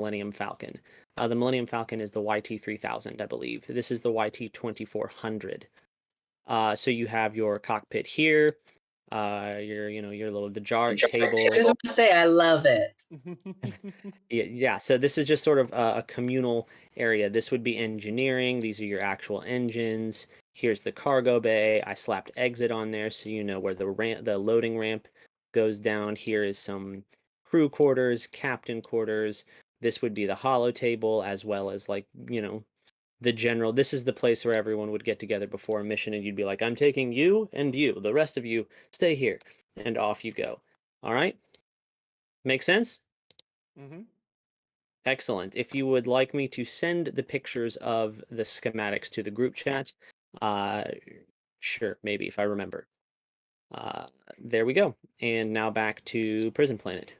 Millennium Falcon. The Millennium Falcon is the YT-3000, I believe. This is the YT-2400. So you have your cockpit here, your little Dejart table. I just want to say I love it. Yeah, so this is just sort of a communal area. This would be engineering. These are your actual engines. Here's the cargo bay. I slapped exit on there so you know where the loading ramp goes down. Here is some crew quarters, captain quarters. This would be the holo table, as well as, like, the general. This is the place where everyone would get together before a mission, and you'd be like, I'm taking you and you. The rest of you stay here. And off you go. All right? Make sense? Mm-hmm. Excellent. If you would like me to send the pictures of the schematics to the group chat, uh, sure, maybe, if I remember. There we go. And now back to Prison Planet.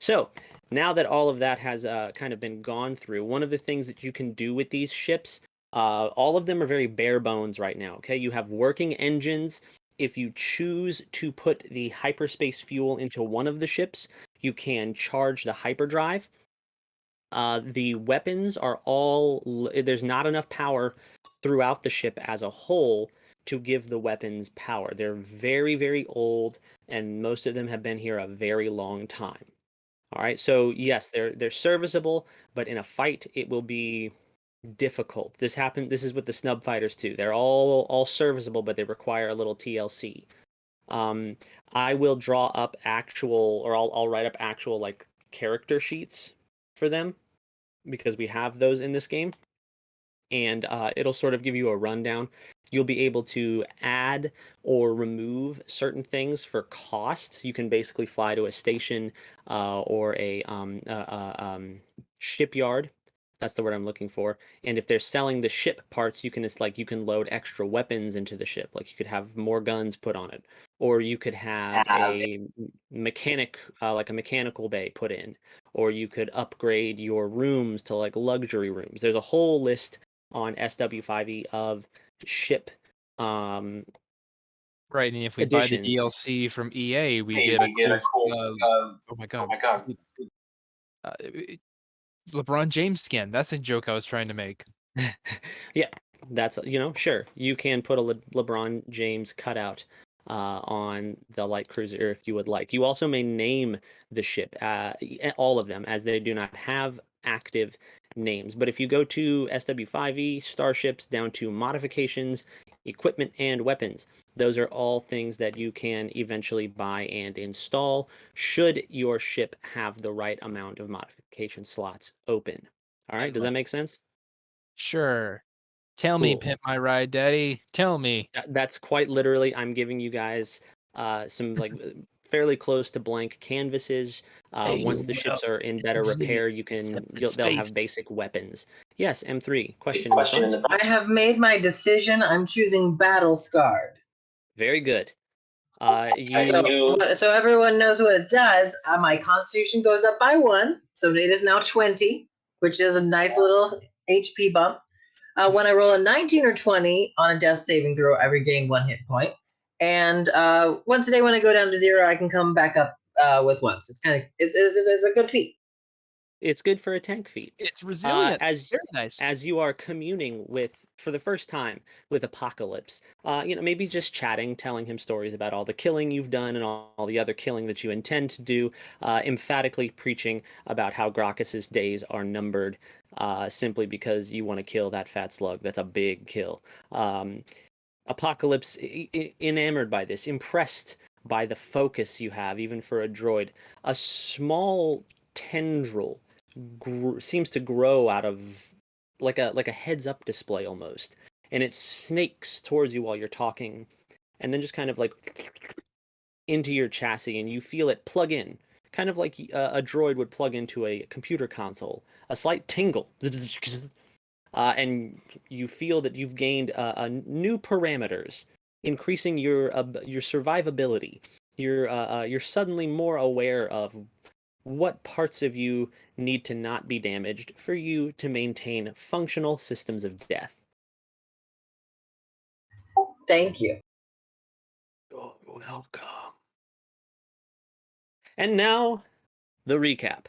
So, now that all of that has kind of been gone through, one of the things that you can do with these ships, all of them are very bare bones right now, okay? You have working engines. If you choose to put the hyperspace fuel into one of the ships, you can charge the hyperdrive. The weapons are all, there's not enough power throughout the ship as a whole to give the weapons power. They're very, very old, and most of them have been here a very long time. All right, so yes, they're serviceable, but in a fight it will be difficult. This is with the snub fighters too. They're all serviceable, but they require a little TLC. Um, I will draw up actual, or I'll write up actual, like, character sheets for them, because we have those in this game, and it'll sort of give you a rundown. You'll be able to add or remove certain things for cost. You can basically fly to a station or a shipyard. That's the word I'm looking for. And if they're selling the ship parts, you can load extra weapons into the ship. Like, you could have more guns put on it, or you could have a mechanic, like a mechanical bay put in, or you could upgrade your rooms to, like, luxury rooms. There's a whole list on SW5E of ship Right, and if we buy the additions. DLC from EA, we get a cool. Oh my god! Uh, LeBron James skin. That's a joke I was trying to make. Yeah, that's, sure. You can put a LeBron James cutout on the light cruiser if you would like. You also may name the ship, all of them, as they do not have active names. But if you go to SW5E, starships, down to modifications, equipment, and weapons, those are all things that you can eventually buy and install should your ship have the right amount of modification slots open. All right, does that make sense? Sure. Tell me, Cool. pimp my ride, daddy. Tell me. That's quite literally, I'm giving you guys some, like, fairly close to blank canvases. Hey, Once the ships are in better repair, they'll have space. basic weapons. Yes, M3, question in the front. I have made my decision. I'm choosing Battle Scarred. Very good. So everyone knows what it does. My Constitution goes up by 1, so it is now 20, which is a nice little HP bump. When I roll a 19 or 20 on a death saving throw, I regain 1 hit point. And once a day, when I go down to 0, I can come back up with once. It's a good feat. It's good for a tank feat. It's resilient. As Very nice. as you are communing with, for the first time, with Apocalypse, maybe just chatting, telling him stories about all the killing you've done and all the other killing that you intend to do, emphatically preaching about how Gracchus's days are numbered, simply because you want to kill that fat slug. That's a big kill. Apocalypse, enamored by this, impressed by the focus you have, even for a droid. A small tendril seems to grow out of, like a heads up display almost, and it snakes towards you while you're talking, and then just kind of, like, into your chassis, and you feel it plug in, kind of like a droid would plug into a computer console. A slight tingle, and you feel that you've gained new parameters, increasing your survivability. You're suddenly more aware of what parts of you need to not be damaged for you to maintain functional systems of death. Thank you. You're welcome. And now, the recap.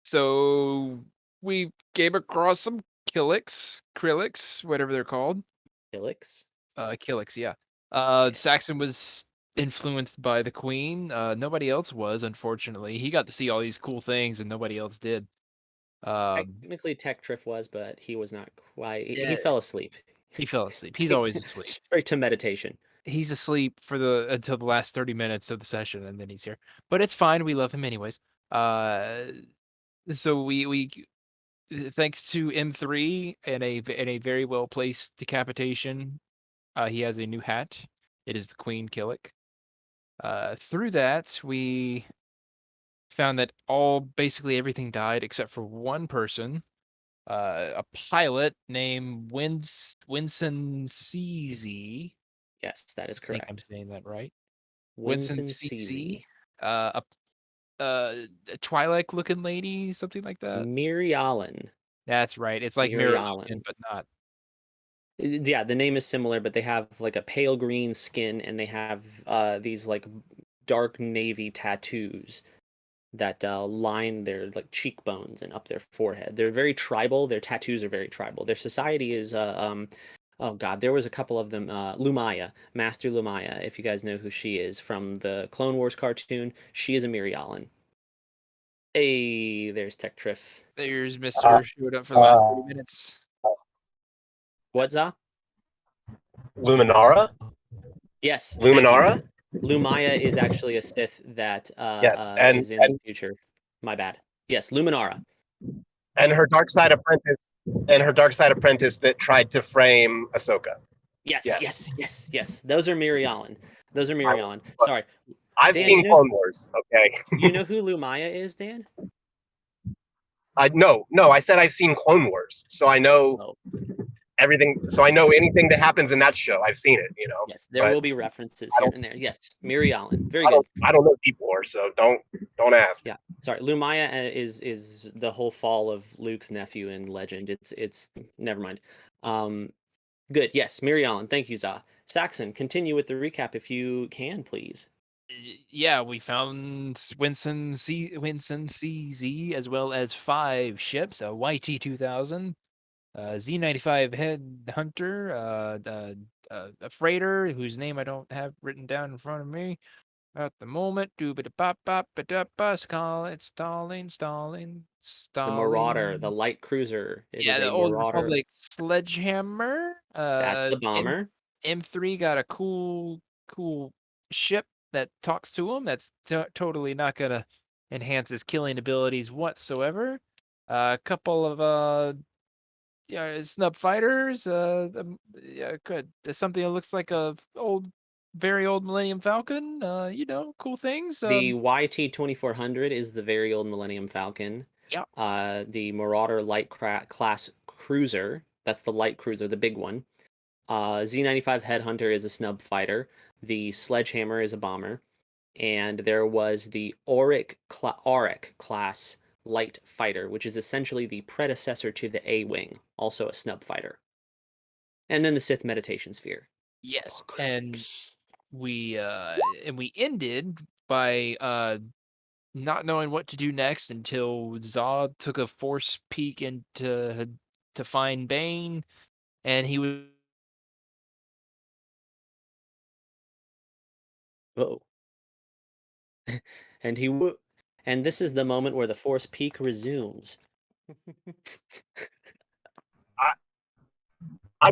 So we came across some Krillix, whatever they're called. Felix? Killix, yeah. Okay. Saxon was influenced by the Queen. Nobody else was, unfortunately. He got to see all these cool things, and nobody else did. Um, Technically, Tech Triff was, but he was not quite. He yeah, fell asleep. he fell asleep. He's always asleep. Straight to meditation. He's asleep for the until the last 30 minutes of the session, and then he's here. But it's fine. We love him anyways. Uh, so we thanks to M3 and a very well placed decapitation, he has a new hat. It is the Queen Killick. Through that, we found that basically everything died except for one person, a pilot named Winston CZ. Yes, that is I think I'm correct. saying that right. Winston Winston CZ. CZ. A Twilight looking lady, something like that. Miri Allen. That's right. It's like Miri Mirror Ocean, Allen. but not. Yeah, the name is similar, but they have like a pale green skin and they have these like dark navy tattoos that line their like cheekbones and up their forehead. They're very tribal. Their tattoos are very tribal. Their society is oh god, there was a couple of them. Lumaya, Master Lumaya, if you guys know who she is from the Clone Wars cartoon, she is a Miri Allen. Hey, there's Tech Triff. There's Mr. Showed up for the last 30 minutes. What, Za? Luminara? Yes, thank you. Luminara? Lumaya is actually a Sith that Yes, is in the future. My bad. Yes, Luminara. and her dark side apprentice that tried to frame Ahsoka. Yes, Yes. yes, yes, yes. Those are Miri Allen. Those are Miri Allen. Sorry. I've Dan, seen Clone Wars, okay? You know who Lumaya is, Dan? No, I said I've seen Clone Wars, so I know Oh, everything. So I know anything that happens in that show. I've seen it, yes. There But will be references I here don't, and there. Yes, Miri Allen. Very I good. don't know Deep War, so don't ask. Yeah. Sorry. Lumaya is the whole fall of Luke's nephew in Legend. It's never mind. Good. Yes, Miri Allen. Thank you, Za. Saxon, continue with the recap if you can, please. Yeah, we found Winston CZ as well as 5 ships, a YT-2000, Z-95 Headhunter, a freighter whose name I don't have written down in front of me at the moment. Stalling. The Marauder, the light cruiser. It Yeah, is the a old Marauder. Republic Sledgehammer. That's the bomber. M3 got a cool ship that talks to him. That's totally not gonna enhance his killing abilities whatsoever. A couple of yeah, snub fighters. Yeah, good. There's something that looks like very old Millennium Falcon. Cool things. The YT-2400 is the very old Millennium Falcon. Yeah. The Marauder light class cruiser. That's the light cruiser, the big one. Z-95 Headhunter is a snub fighter. The Sledgehammer is a bomber. And there was the Auric class light fighter, which is essentially the predecessor to the A-Wing, also a snub fighter. And then the Sith Meditation Sphere. Yes, and we ended by not knowing what to do next until Zod took a force peek into to find Bane, and he was Whoa. And and this is the moment where the Force peak resumes. I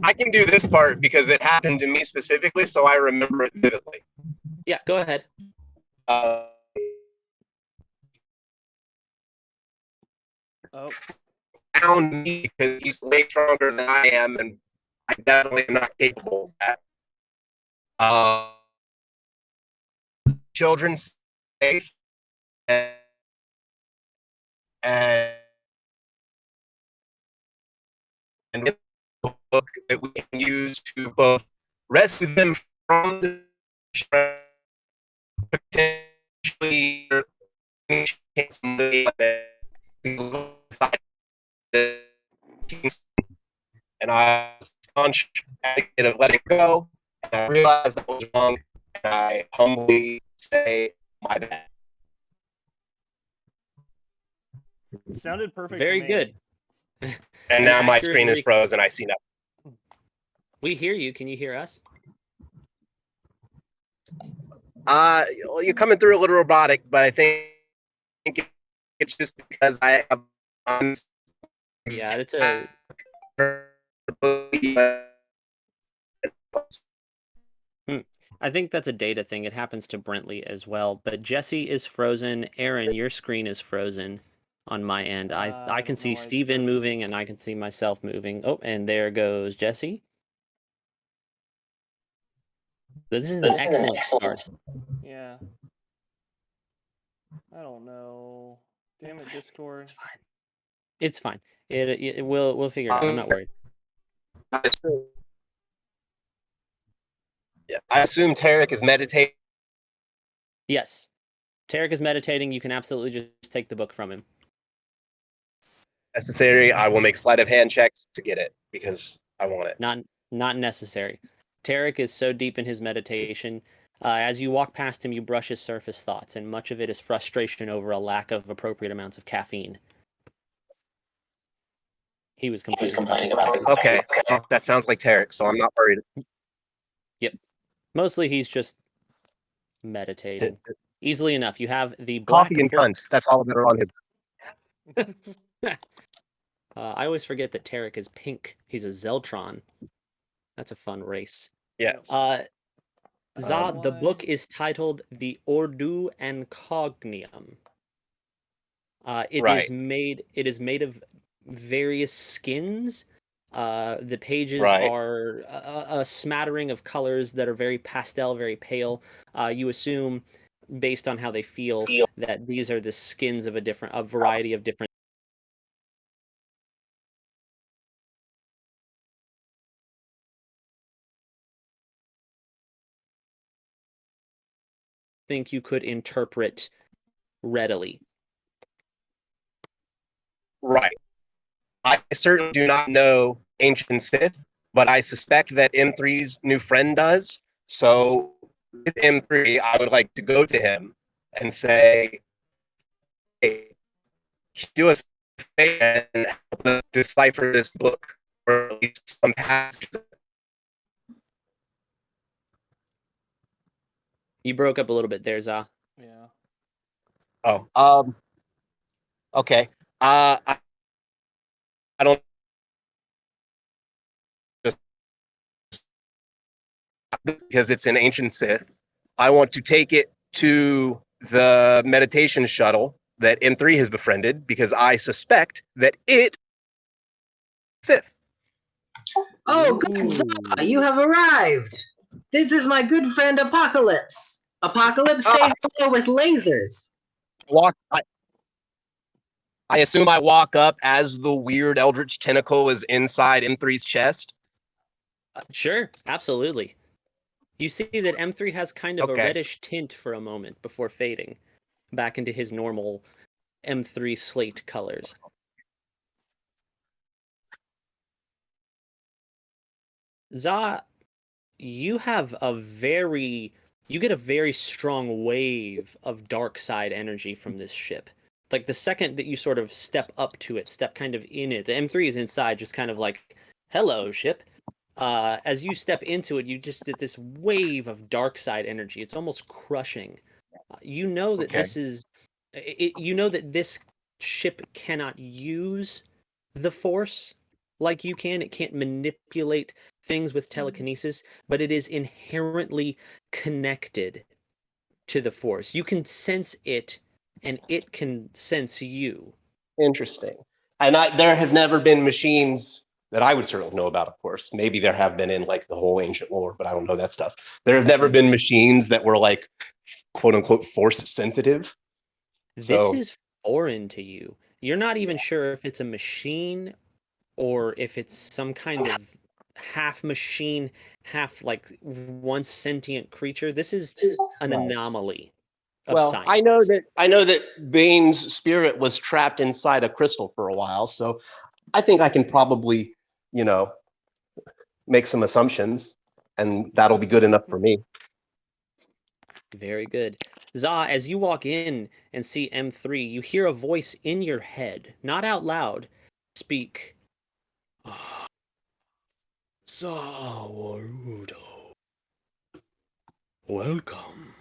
I can do this part because it happened to me specifically, so I remember it vividly. Yeah, go ahead. Uh, Oh, Found me because he's way stronger than I am, and I definitely am not capable of that. Uh, Children safe and book that we can use to both rescue them from the potentially and I was staunch advocate of letting go, and I realized that was wrong, and I humbly say my bad. Sounded perfect. Very to me. good. And An now my accurate screen is rec- frozen. I see nothing. We hear you. Can you hear us? Well, you're coming through a little robotic, but I think it's just because I have Yeah, it's a. I think that's a data thing. It happens to Brentley as well. But Jesse is frozen. Aaron, your screen is frozen on my end. I I can don't know see why it's Steven frozen. moving and I can see myself moving. Oh, and there goes Jesse. This is an excellent start. Yeah. I don't know. Damn it, Discord. It's fine. It's fine. We'll figure it out. I'm not worried. Yeah, I assume Tarek is meditating. Yes. Tarek is meditating. You can absolutely just take the book from him. Necessary. I will make sleight of hand checks to get it because I want it. Not necessary. Tarek is so deep in his meditation. As you walk past him, you brush his surface thoughts, and much of it is frustration over a lack of appropriate amounts of caffeine. He was complaining about the Okay, well, that sounds like Tarek, so I'm not worried. Yep. Mostly he's just meditating. Easily enough. You have the black Coffee and book. cunts. That's all that are on his. I always forget that Tarek is pink. He's a Zeltron. That's a fun race. Yes. Za, the Why? book is titled The Ordu Encognium. It Right. is made of various skins. The pages Right. are a smattering of colors that are very pastel, very pale. You assume, based on how they feel, that these are the skins of a variety of different. Think you could interpret readily. Right. I certainly do not know Ancient Sith, but I suspect that M3's new friend does. So with M3, I would like to go to him and say, hey, do us a favor and help us decipher this book, or at least some passages. You broke up a little bit there, Za. Yeah. Oh, okay. I don't just because it's an ancient Sith. I want to take it to the meditation shuttle that M3 has befriended because I suspect that it Sith. Oh, good. Za, you have arrived. This is my good friend Apocalypse. Apocalypse, say hello with lasers. I assume I walk up as the weird eldritch tentacle is inside M3's chest. Sure, absolutely. You see that M3 has kind of a Okay. reddish tint for a moment before fading back into his normal M3 slate colors. Za, you get a very strong wave of dark side energy from this ship. Like the second that you sort of step up to it, step kind of in it, the M3 is inside, just kind of like, hello, ship. As you step into it, you just get this wave of dark side energy. It's almost crushing. You know that Okay. you know that this ship cannot use the Force like you can. It can't manipulate things with telekinesis, but it is inherently connected to the Force. You can sense it, and it can sense you. Interesting. And there have never been machines that I would certainly know about, of course. Maybe there have been in like the whole ancient lore, but I don't know that stuff. There have never been machines that were like quote unquote force sensitive. This So is foreign to you. You're not even sure if it's a machine or if it's some kind of half machine, half like once sentient creature. This is an Right. anomaly of well, science. I know that Bane's spirit was trapped inside a crystal for a while, so I think I can probably, make some assumptions, and that'll be good enough for me. Very good. Za, as you walk in and see M3, you hear a voice in your head, not out loud, speak. Zawarudo. Welcome.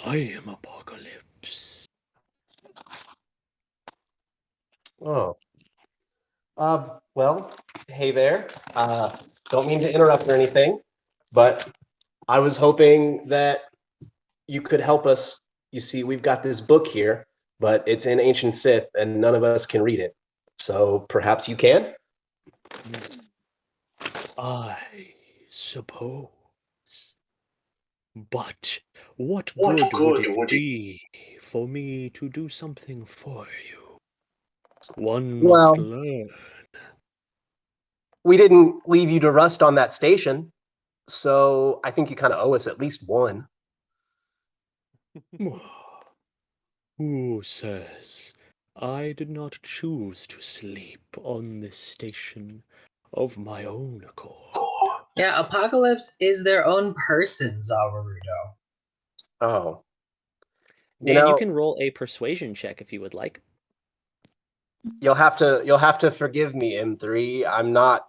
I am Apocalypse. Oh. Well, hey there. Don't mean to interrupt or anything, but I was hoping that you could help us. You see, we've got this book here, but it's in ancient Sith and none of us can read it. So perhaps you can? I suppose. But what What good would good it would it be for me to do something for you? One must Well, learn. we didn't leave you to rust on that station, so I think you kind of owe us at least one. Who says I did not choose to sleep on this station of my own accord? Yeah, Apocalypse is their own person, Zawarudo. Oh, you Dan, you know, can roll a persuasion check if you would like. you'll have to forgive me, M3. I'm not,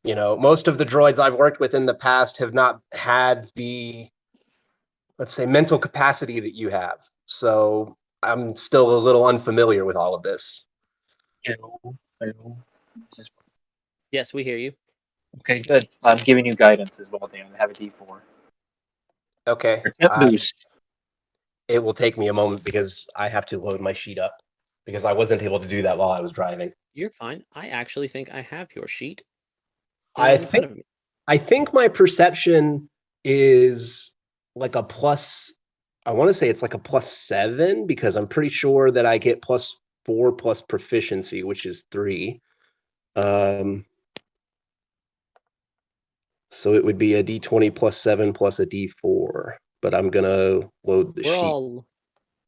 most of the droids I've worked with in the past have not had the, let's say, mental capacity that you have. So I'm still a little unfamiliar with all of this. Hello, hello. This is Yes, we hear you. okay. Good. I'm giving you guidance as well, Dan. I have a D4. Okay. Your temp boost. It will take me a moment because I have to load my sheet up because I wasn't able to do that while I was driving. You're fine. I actually think I have your sheet I in front think of me. I think my perception is like a plus. I want to say it's like a +7 because I'm pretty sure that I get +4 plus proficiency, which is 3. Um, so it would be a D20 +7 plus a D4. But I'm gonna load the We're sheet. all,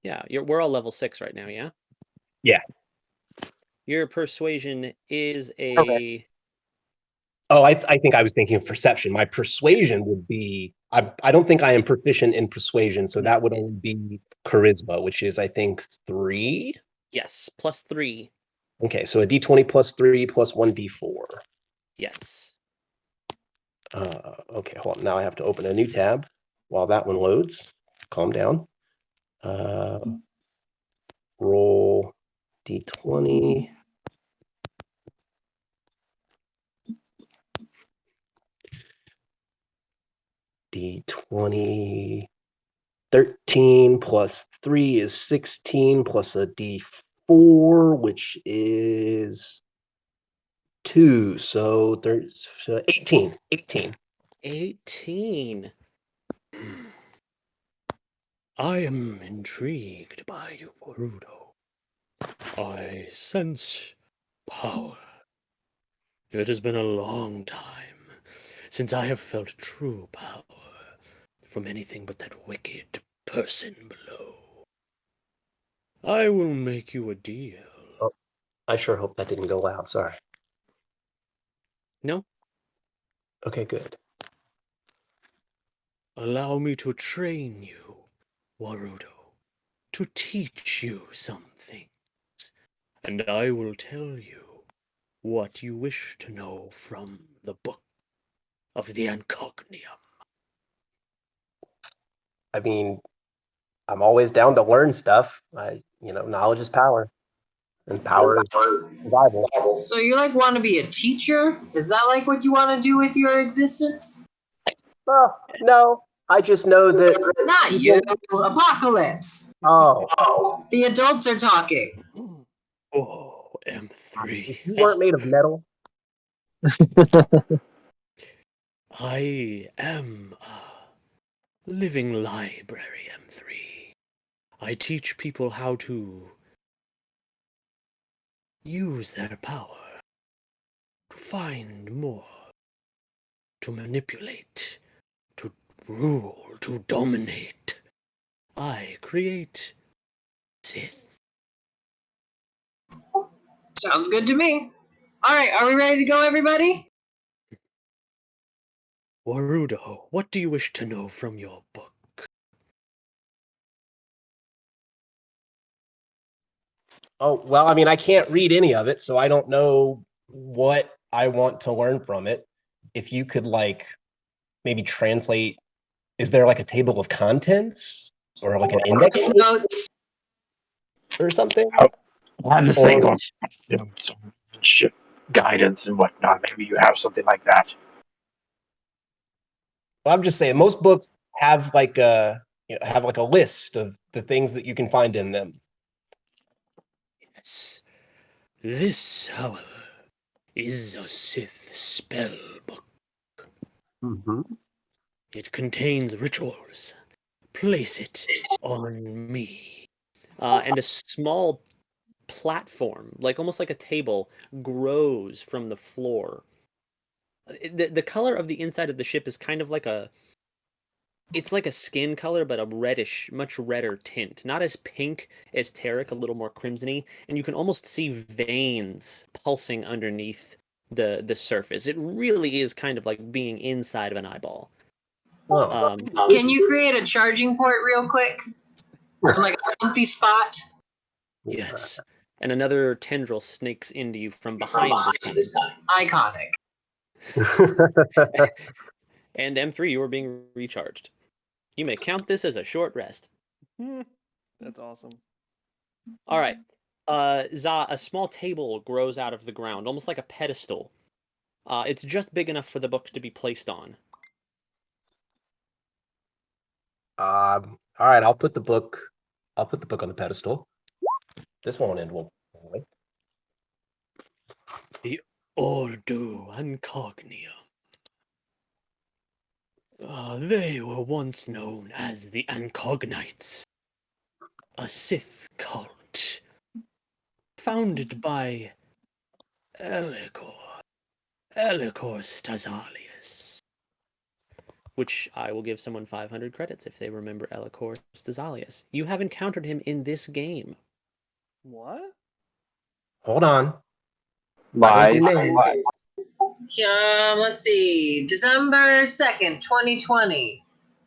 yeah, we're all level 6 right now, yeah? Yeah. Your persuasion is Okay. a Oh, I think I was thinking of perception. My persuasion would be I don't think I am proficient in persuasion, so no, that would only be charisma, which is I think 3. yes, +3. Okay, so a D20 +3 plus 1 D4. Yes. Okay, hold on. Now I have to open a new tab while that one loads. Calm down. Roll D20. D20. 13 plus 3 is 16 plus a D4, which is 2. So there's 18. 18. 18. I am intrigued by you, Boruto. I sense power. It has been a long time since I have felt true power from anything but that wicked person below. I will make you a deal. Oh, I sure hope that didn't go loud. Sorry. No? Okay, good. Allow me to train you, Warudo, to teach you something, and I will tell you what you wish to know from the book of the Incognium. I mean, I'm always down to learn stuff. Knowledge is power, and power is survival. So you like want to be a teacher? Is that like what you want to do with your existence? Well, no, I just know that Not you, Apocalypse. Oh, The adults are talking. Oh, M3. if you weren't made of metal, I am a living library, M3. I teach people how to use their power to find more, to manipulate, to rule, to dominate. I create Sith. Sounds good to me. All right, are we ready to go, everybody? Warudo, what do you wish to know from your book? Oh, well, I mean, I can't read any of it, so I don't know what I want to learn from it. If you could, like, maybe translate, is there like a table of contents or like an index Notes. or something? I have this Or- thing called some ship guidance and whatnot. Maybe you have something like that. Well, I'm just saying, most books have like a list of the things that you can find in them. Yes. This, however, is a Sith spell book. Mm-hmm. It contains rituals. Place it on me. And a small platform, like almost like a table, grows from the floor. The color of the inside of the ship is kind of like it's like a skin color, but a reddish, much redder tint. Not as pink as Tarek, a little more crimsony, and you can almost see veins pulsing underneath the surface. It really is kind of like being inside of an eyeball. Oh. Can you create a charging port real quick? From like a comfy spot? Yes. And another tendril snakes into you from behind this time. Iconic. And M3, you are being recharged. You may count this as a short rest. That's awesome. All right. Za, a small table grows out of the ground, almost like a pedestal. It's just big enough for the book to be placed on. All right, I'll put the book on the pedestal. This won't end well. The Ordo Incognia. They were once known as the Incognites, a Sith cult founded by Elikor Stazalius. Which I will give someone 500 credits if they remember Elikor Stazalius. You have encountered him in this game. What? Hold on. Lies. Let's see. December 2nd, 2020.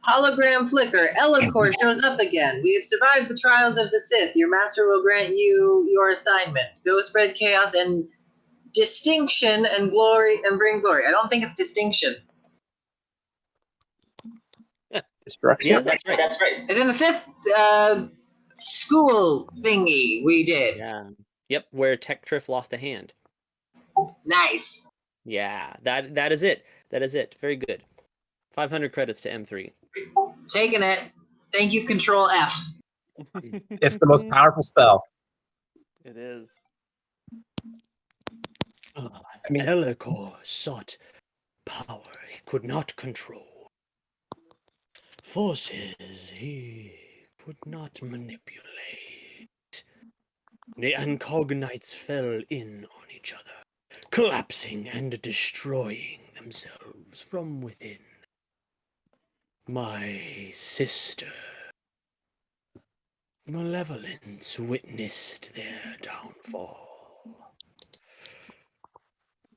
Hologram flicker. Elikor shows up again. We have survived the trials of the Sith. Your master will grant you your assignment. Go spread chaos and distinction and glory and bring glory. I don't think it's distinction. Destruction. Yeah, that's right. It's in the Sith school thingy we did. Yeah. Yep, where Tech Triff lost a hand. Nice. Yeah, that is it. That is it. Very good. 500 credits to M3. Taking it. Thank you, Control F. It's the most powerful spell. It is. mean- Elikor sought power he could not control. Forces he could not manipulate. The Incognites fell in on each other, collapsing and destroying themselves from within. My sister, Malevolence, witnessed their downfall.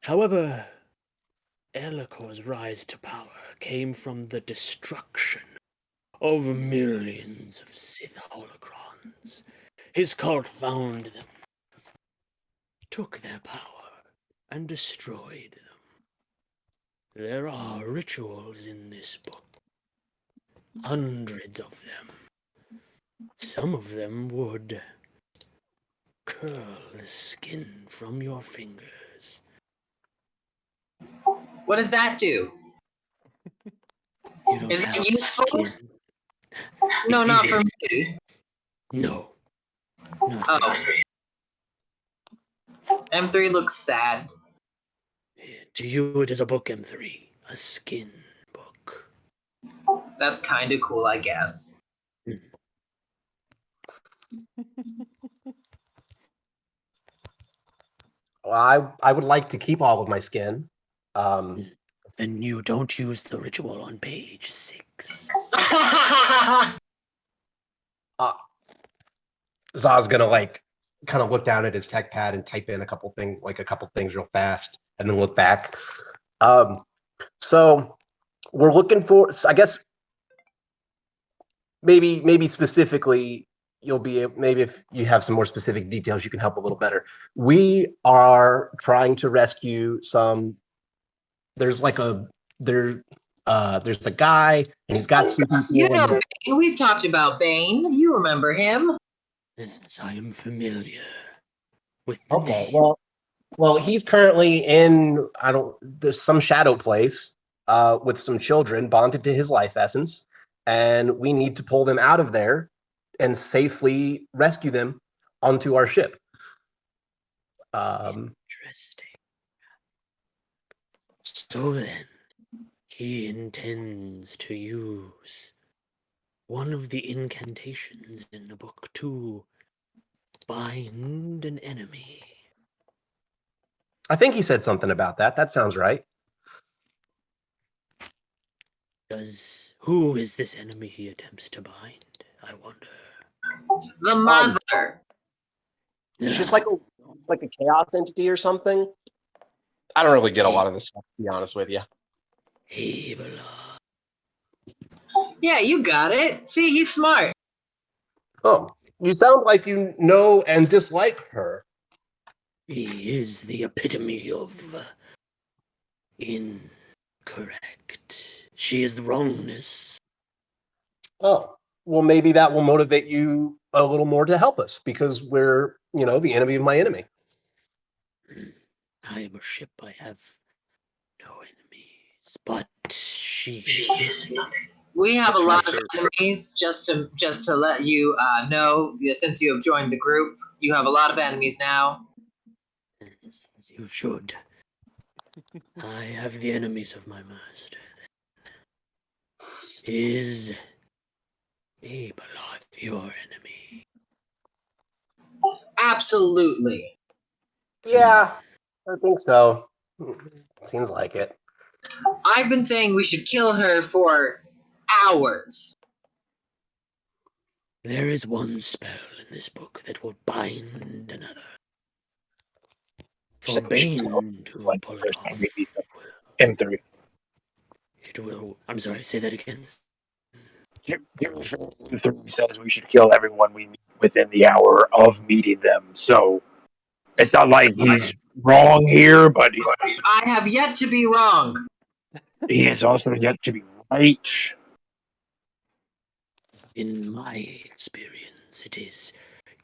However, Elikor's rise to power came from the destruction of millions of Sith holocrons. His cult found them, took their power, and destroyed them. There are rituals in this book. Hundreds of them. Some of them would curl the skin from your fingers. What does that do? You don't Is it have useful? skin. No, If you not for did- me. No. Not for you. M3 looks sad. To you, it is a book, M3. A skin book. That's kind of cool, I guess. Well, I would like to keep all of my skin. And you don't use the ritual on page 6. Zah's gonna like kind of look down at his tech pad and type in a couple things real fast, and then look back. So we're looking for, I guess, maybe specifically you'll be maybe if you have some more specific details, you can help a little better. We are trying to rescue some. There's like a there. There's a guy, and he's got some You people. know, And Bane. We've talked about Bane. You remember him? Yes, I am familiar with the okay, name. well, he's currently in there's some shadow place with some children bonded to his life essence, and we need to pull them out of there and safely rescue them onto our ship. Interesting. So then, he intends to use one of the incantations in the book to bind an enemy. I think he said something about that. That sounds right. Who is this enemy he attempts to bind? I wonder. The mother. She's like a chaos entity or something. I don't really get a lot of this stuff, to be honest with you. Hebala. Yeah, you got it. See, he's smart. Oh, you sound like you know and dislike her. He is the epitome of incorrect. She is the wrongness. Oh, well, maybe that will motivate you a little more to help us because we're, the enemy of my enemy. I am a ship. I have no enemies, but she is nothing. We have That's a lot right, of sir. enemies. Just to let you know, since you have joined the group, you have a lot of enemies now. As you should. I have the enemies of my master. Is Abaloth your enemy? Absolutely. Yeah, I think so. Seems like it. I've been saying we should kill her for hours. There is one spell in this book that will bind another. For Bane to pull it off, M3. it will. I'm sorry, say that again. M3 says we should kill everyone we meet within the hour of meeting them. So it's not like he's wrong here, but I have yet to be wrong. he is also yet to be right. In my experience, it is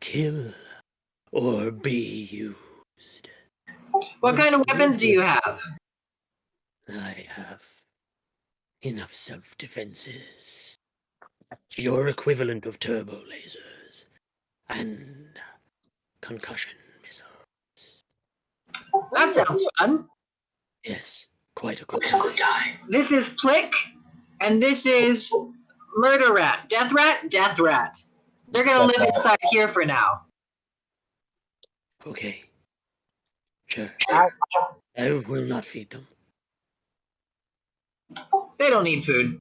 kill or be used. What kind of weapons do you have? I have enough self-defenses. Your equivalent of turbo lasers and concussion missiles. That sounds fun. Yes, quite a good time. This is Plick, and this is Murder Rat. Death Rat? Death Rat. They're gonna live inside here for now. Okay. Sure. I will not feed them. They don't need food.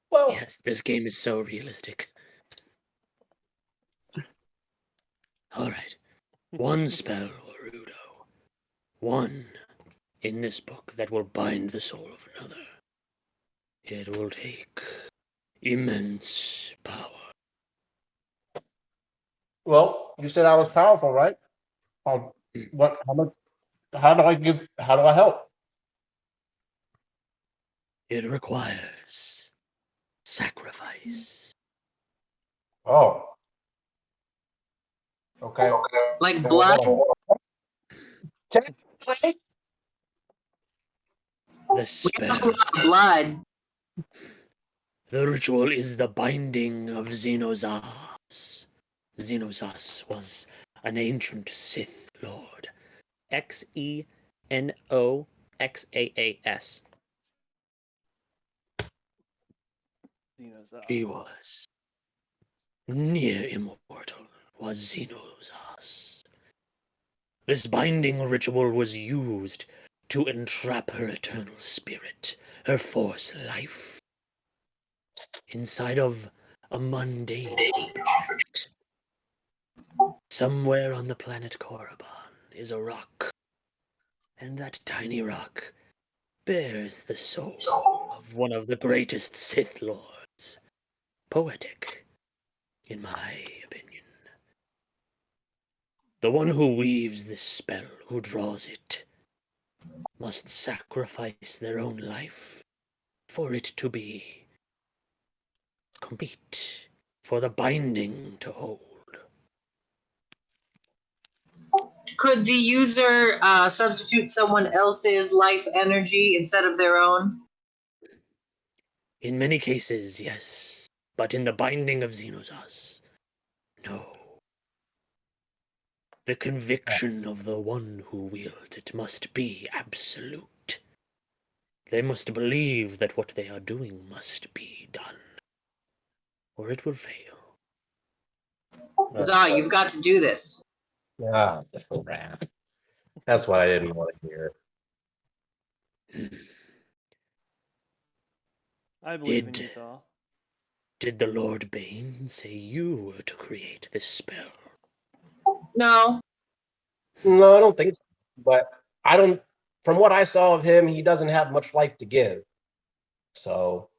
Well, Yes, this game is so realistic. Alright. One spell, Orudo. One in this book that will bind the soul of another. It will take immense power. well, you said I was powerful, right? What? How much? How do I help? It requires sacrifice. Oh, okay. Like blood. Technically, The spell. Blood. The ritual is the binding of Xenozas. Xenozas was an ancient Sith Lord. Xenoxaas. He was near immortal, was Xenozas. This binding ritual was used to entrap her eternal spirit, her force life, inside of a mundane object. Somewhere on the planet Korriban is a rock, and that tiny rock bears the soul of one of the greatest Sith Lords. Poetic, in my opinion. The one who weaves this spell, who draws it, must sacrifice their own life for it to be complete, for the binding to hold. Could the user substitute someone else's life energy instead of their own? In many cases, yes, but in the binding of Xenozas, no. The conviction of the one who wields it must be absolute. They must believe that what they are doing must be done, or it will fail. Za, you've got to do this. Ah, that's a rat. That's what I didn't want to hear. I believe in Did- you, Saw. Did the Lord Bane say you were to create this spell? No. No, I don't think so. But I don't. From what I saw of him, he doesn't have much life to give. So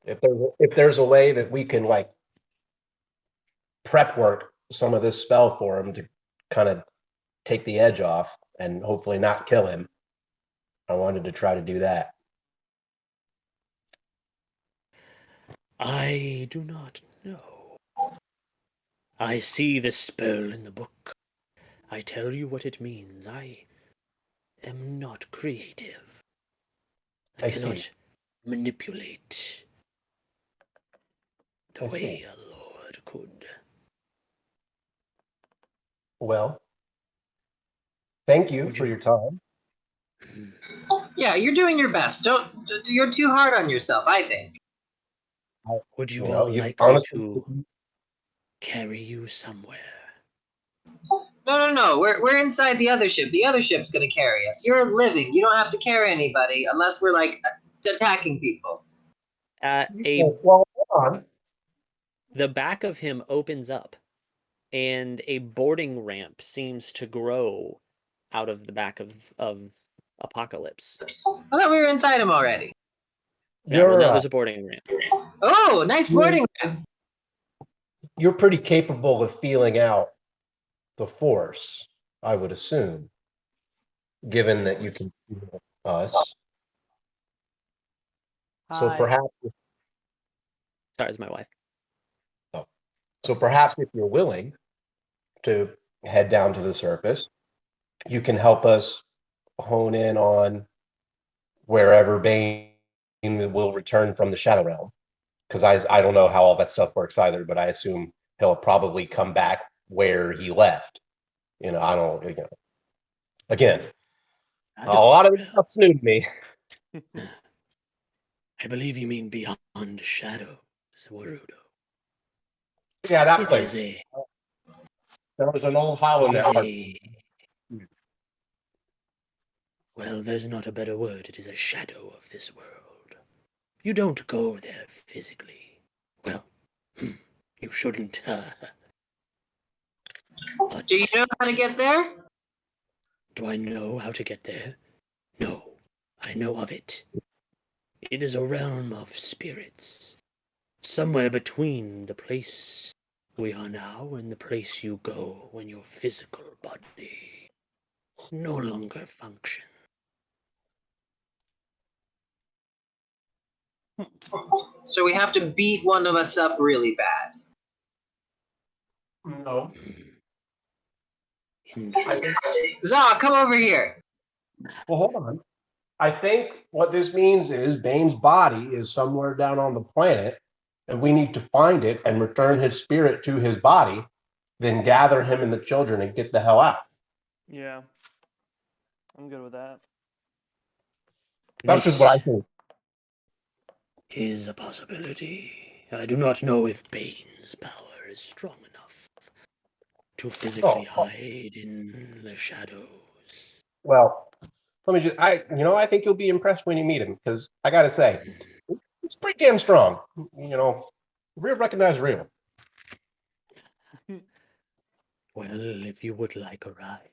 if there's a way that we can like prep work some of this spell for him to kind of take the edge off and hopefully not kill him, I wanted to try to do that. I do not know. I see the spell in the book. I tell you what it means. I am not creative. I I cannot see. manipulate the I way see. a lord could. Well, thank you Would for you- your time. Yeah, you're doing your best. Don't. You're too hard on yourself, I think. Would you You know, all you like me honestly, to carry you somewhere? No. We're inside the other ship. The other ship's gonna carry us. You're living. You don't have to carry anybody unless we're like attacking people. well, hold on. The back of him opens up, and a boarding ramp seems to grow out of the back of Apocalypse. I thought we were inside him already. Yeah, well, You're now there's a boarding ramp. Oh, nice boarding ramp. you're pretty capable of feeling out the force, I would assume, given that you can feel us. So Hi. perhaps, Sorry, it's my wife. if you're willing to head down to the surface, you can help us hone in on wherever Bane will return from the Shadow Realm. Because I don't know how all that stuff works either, but I assume he'll probably come back where he left. I don't. Again, a lot of this stuff's new to me. I believe you mean beyond shadows, Warudo. Yeah, that It place. is a. There was an old howl in It is that. a. Well, there's not a better word. It is a shadow of this world. You don't go there physically. Well, you shouldn't. But Do you know how to get there? do I know how to get there? No, I know of it. It is a realm of spirits, somewhere between the place we are now and the place you go when your physical body no longer functions. So we have to beat one of us up really bad. No, I think. Za, come over here. Well, hold on. I think what this means is Bane's body is somewhere down on the planet, and we need to find it and return his spirit to his body, then gather him and the children and get the hell out. Yeah. I'm good with that. That's just what I think. Is a possibility. I do not know if Bane's power is strong enough to physically hide in the shadows. Well, let me just, I think you'll be impressed when you meet him because I got to say, it's pretty damn strong. Real recognize real. Well, if you would like a ride,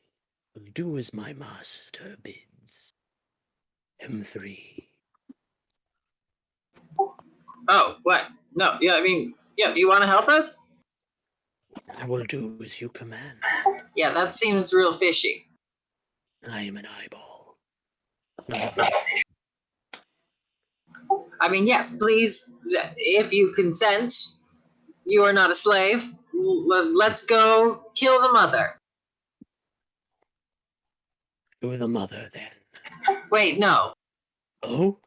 do as my master bids. M3. Oh, what? No, yeah, I mean, yeah, do you want to help us? I will do as you command. Yeah, that seems real fishy. I am an eyeball, not a fish. I mean, yes, please, if you consent, you are not a slave. Let's go kill the mother. You're the mother, then. Wait, no. Oh?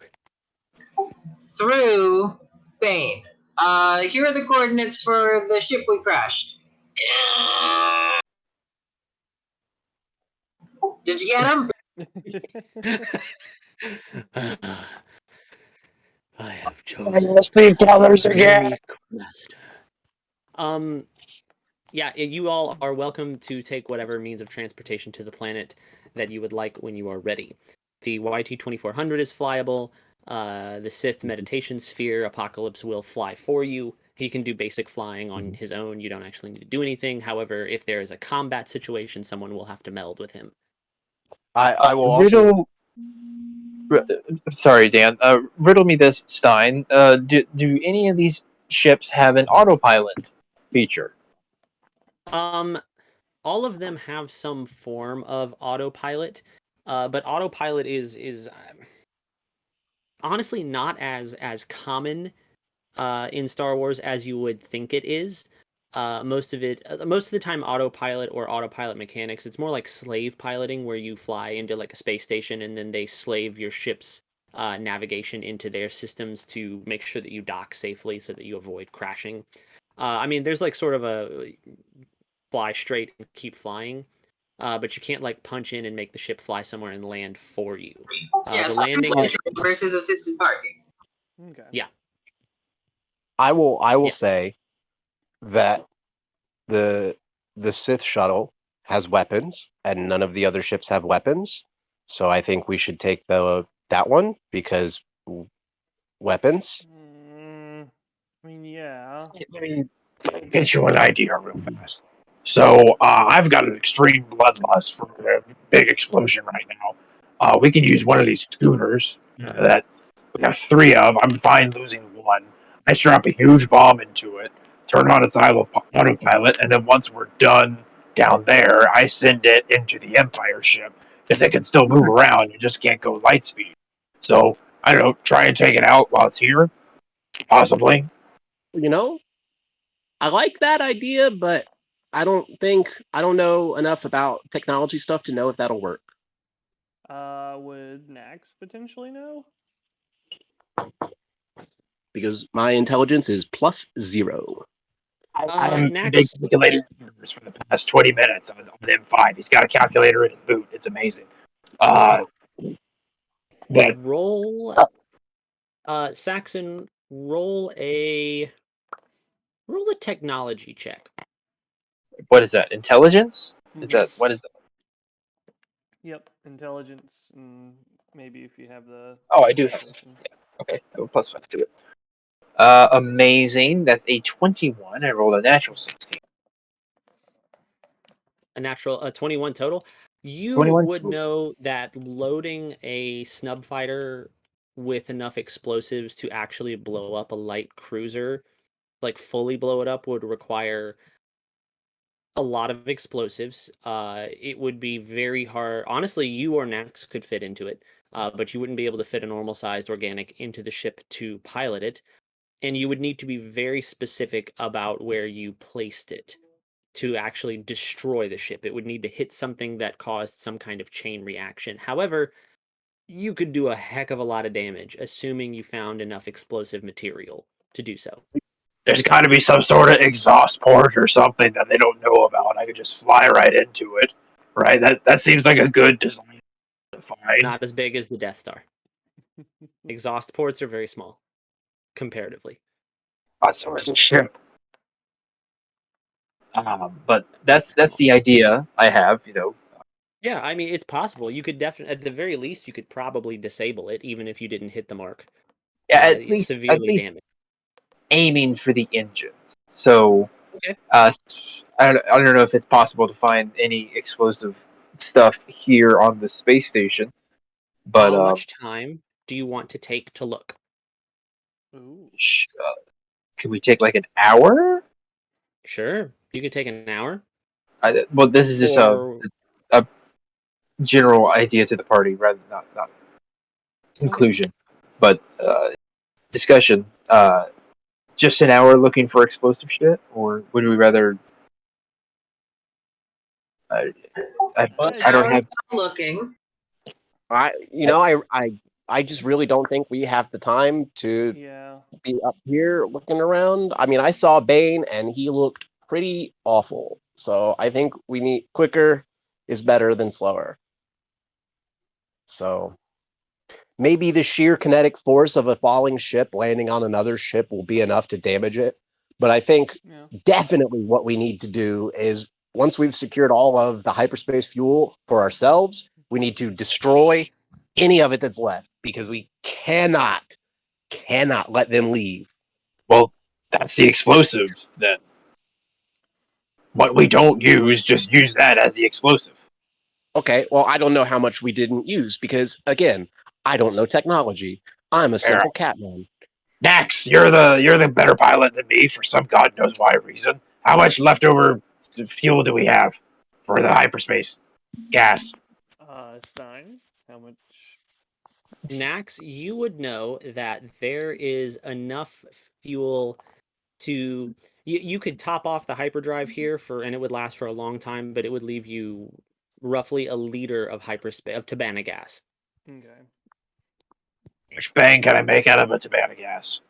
Through Bane. Here are the coordinates for the ship we crashed. Did you get them? I have I chosen must leave colors a again. unique master. Yeah, you all are welcome to take whatever means of transportation to the planet that you would like when you are ready. The YT-2400 is flyable. The Sith meditation sphere, Apocalypse will fly for you. He can do basic flying on his own. You don't actually need to do anything. However, if there is a combat situation, someone will have to meld with him. I will also. Riddle. Sorry, Dan. Riddle me this, Stein. Do any of these ships have an autopilot feature? All of them have some form of autopilot, but autopilot is honestly not as common in Star Wars as you would think it is. Most of the time, autopilot or autopilot mechanics, it's more like slave piloting, where you fly into like a space station and then they slave your ship's navigation into their systems to make sure that you dock safely so that you avoid crashing. I mean, there's like sort of a fly straight and keep flying, but you can't like punch in and make the ship fly somewhere and land for you. Yeah, The it's landing is versus assisted parking. Okay. yeah. I will Yeah. say that the Sith shuttle has weapons, and none of the other ships have weapons. So I think we should take that one because weapons. I mean, yeah. Let me get you an idea real fast. So I've got an extreme bloodlust for a big explosion right now. We can use one of these scooters that we have three of. I'm fine losing one. I strap a huge bomb into it, turn on its autopilot, and then once we're done down there, I send it into the Empire ship because it can still move around. You just can't go light speed. So I don't know. Try and take it out while it's here, possibly. You know, I like that idea, but I don't know enough about technology stuff to know if that'll work. Would Nax potentially know? Because my intelligence is +0. I'm big Nax, calculator for the past 20 minutes on M5. He's got a calculator in his boot. It's amazing. Uh, but roll Saxon, roll a technology check. what is that? Intelligence? Is that what Yes. is it? Yep, intelligence, and maybe if you have the Oh, I do have. concentration. Okay, I have a +5 to it. Amazing. That's a 21. I rolled a natural 16. A 21 total. You 21. would know that loading a snub fighter with enough explosives to actually blow up a light cruiser, like fully blow it up, would require a lot of explosives. It would be very hard. Honestly, you or Nax could fit into it, but you wouldn't be able to fit a normal sized organic into the ship to pilot it. And you would need to be very specific about where you placed it to actually destroy the ship. It would need to hit something that caused some kind of chain reaction. However, you could do a heck of a lot of damage, assuming you found enough explosive material to do so. There's got to be some sort of exhaust port or something that they don't know about. I could just fly right into it, right? That seems like a good design to find. Not as big as the Death Star. Exhaust ports are very small, comparatively. So is a ship. But that's the idea I have. Yeah, I mean, it's possible. You could definitely, at the very least, you could probably disable it, even if you didn't hit the mark. Yeah, at Severely least damaged. aiming for the engines. So Okay. I don't know if it's possible to find any explosive stuff here on the space station, but How much time do you want to take to look? Ooh. can we take like an hour? Sure, you could take an hour. Well, this is just For a general idea to the party, rather than not conclusion, but discussion. Just an hour looking for explosive shit, or would we rather? I, I don't have. looking. I just really don't think we have the time to Yeah. be up here looking around. I mean, I saw Bane and he looked pretty awful. So I think we need quicker is better than slower. So maybe the sheer kinetic force of a falling ship landing on another ship will be enough to damage it. But I think Yeah. definitely what we need to do is once we've secured all of the hyperspace fuel for ourselves, we need to destroy any of it that's left because we cannot let them leave. Well, that's the explosive then. What we don't use, just use that as the explosive. Okay, well, I don't know how much we didn't use because, again, I don't know technology. I'm a simple catman. Nax, you're the better pilot than me for some god knows why reason. How much leftover fuel do we have for the hyperspace gas? Stein, how much? Nax, you would know that there is enough fuel to you could top off the hyperdrive here and it would last for a long time, but it would leave you roughly a liter of hyperspace of Tabana gas. Okay. Which bang can I make out of a Tabana gas?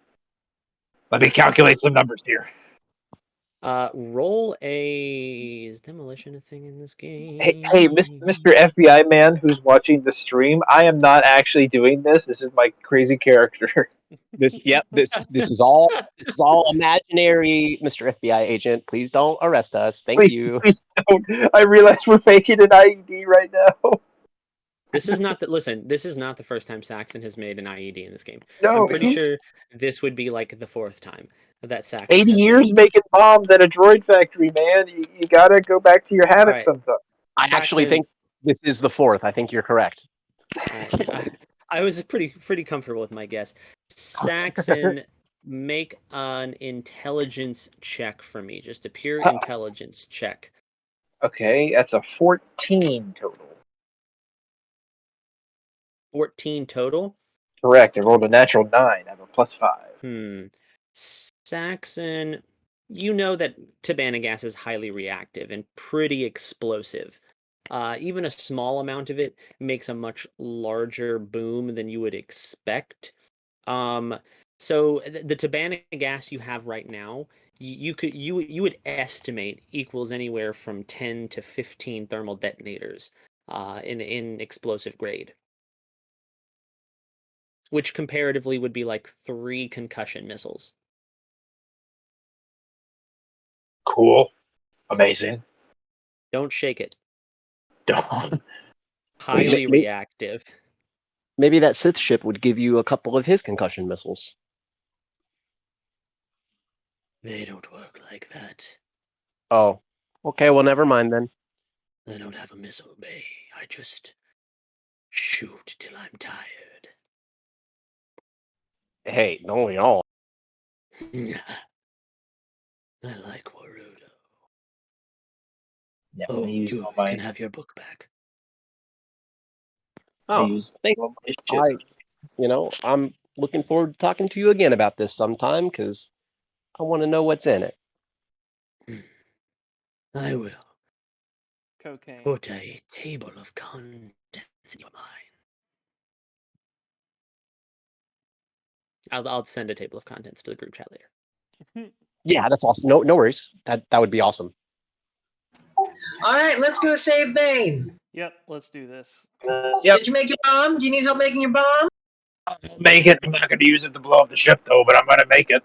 Let me calculate some numbers here. Roll is demolition a thing in this game? Hey, Mr. FBI man who's watching the stream, I am not actually doing this. This is my crazy character. This is all imaginary, Mr. FBI agent. Please don't arrest us. Thank you. Please don't. I realize we're making an IED right now. This is not the first time Saxon has made an IED in this game. No, I'm pretty sure this would be like the fourth time that Saxon 80 has years made. making bombs at a droid factory, man. You gotta go back to your habits Alright. sometime. I actually Saxon- think this is the fourth. I think you're correct. I was pretty comfortable with my guess. Saxon, make an intelligence check for me. Just a pure intelligence check. Okay, that's a 14 total. 14 total? Correct. I rolled a natural 9. I have a +5. Saxon, you know that Tabana gas is highly reactive and pretty explosive. Even a small amount of it makes a much larger boom than you would expect. So the Tabana gas you have right now, you would estimate equals anywhere from 10 to 15 thermal detonators in explosive grade, which comparatively would be like 3 concussion missiles. Cool. Amazing. Don't shake it. Don't. Highly reactive. Maybe that Sith ship would give you a couple of his concussion missiles. They don't work like that. Oh, okay. Well, never mind then. I don't have a missile bay. I just shoot till I'm tired. Hey, don't we all? I like Warudo. Yeah, Oh, I used you all my, can have your book back. I Oh, used thank all my shit. I'm looking forward to talking to you again about this sometime because I want to know what's in it. I will Cocaine. put a table of contents in your mind. I'll send a table of contents to the group chat later. Yeah, that's awesome. No worries. That would be awesome. All right, let's go save Bane. Yep, let's do this. Yep. Did you make your bomb? Do you need help making your bomb? I'll make it. I'm not going to use it to blow up the ship, though, but I'm going to make it.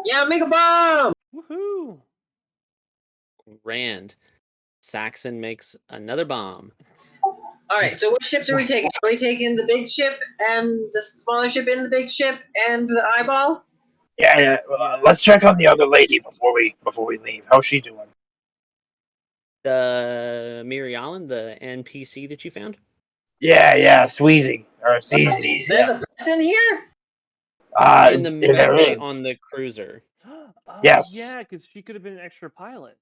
Yeah, make a bomb. Woohoo! Rand. Saxon makes another bomb. All right, so what ships are we taking? Are we taking the big ship and the smaller ship in the big ship and the eyeball? Yeah. Let's check on the other lady before we leave. How's she doing? The Mirialan, the NPC that you found? Yeah, Sweezy. Or Ceezy. There's a person here? In the medbay on the cruiser. Oh, Yes. yeah, because she could have been an extra pilot.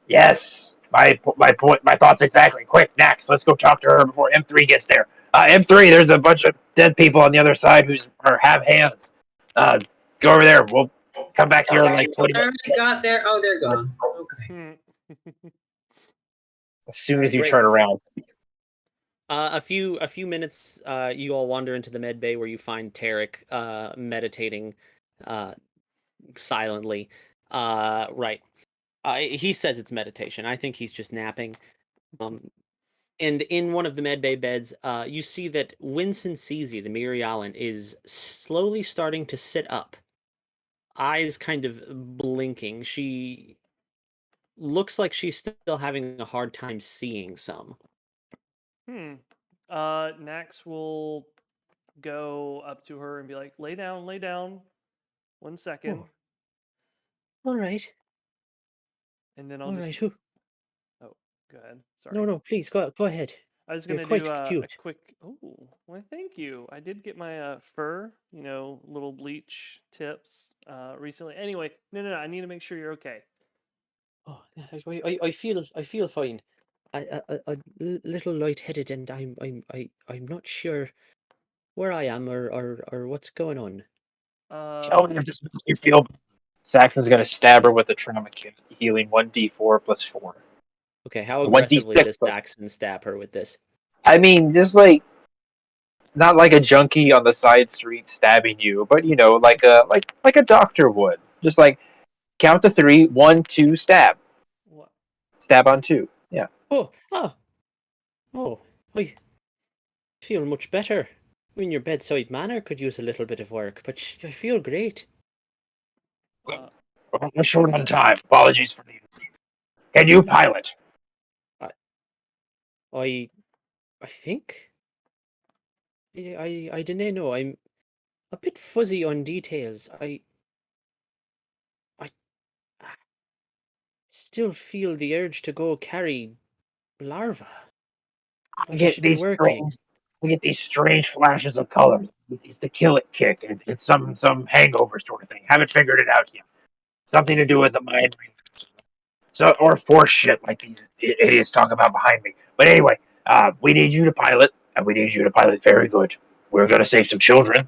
Yes. My point. My thoughts exactly. Quick, next. Let's go talk to her before M3 gets there. M3, there's a bunch of dead people on the other side who have hands. Go over there. We'll come back here in like 20 I minutes. already got there. Oh, they're gone. Okay. Hmm. As soon as Alright, you great. turn around. A few minutes, you all wander into the med bay where you find Tarek meditating silently. Right. He says it's meditation. I think he's just napping. And in one of the med bay beds, you see that Winston Seasy, the Mirialan, is slowly starting to sit up, eyes kind of blinking. She looks like she's still having a hard time seeing some. Nax will go up to her and be like, lay down, lay down. 1 second. Oh, all right, And then I'll all just. right. Who? Oh, go ahead. No, Sorry. no, please go ahead. I was You're gonna quite do a cute. quick. Oh, well, thank you. I did get my fur, little bleach tips recently. Anyway, no. I need to make sure you're okay. Oh, I feel fine. I'm a little lightheaded, and I'm not sure where I am or what's going on. Tell me if this makes you feel. Saxon's gonna stab her with a trauma kit, healing 1d4 plus 4. Okay, how aggressively 1d6 does plus. Saxon stab her with this? I mean, just like not like a junkie on the side street stabbing you, but like a doctor would. Just like count to 3, 1, 2, stab, What? stab on 2. Yeah. Oh, oh, I feel much better. I mean, your bedside manner could use a little bit of work, but I feel great. Uh, We're short on time. Apologies for the. Can you pilot? I I think I don't know. I'm a bit fuzzy on details. I still feel the urge to go carry larva. I Like I get should be these working. strange. I get these strange flashes of color. It's the kill it kick. It's some hangover sort of thing. Haven't figured it out yet. Something to do with the mind. So or force shit like these idiots talk about behind me. But anyway, we need you to pilot, and we need you to pilot very good. We're gonna save some children,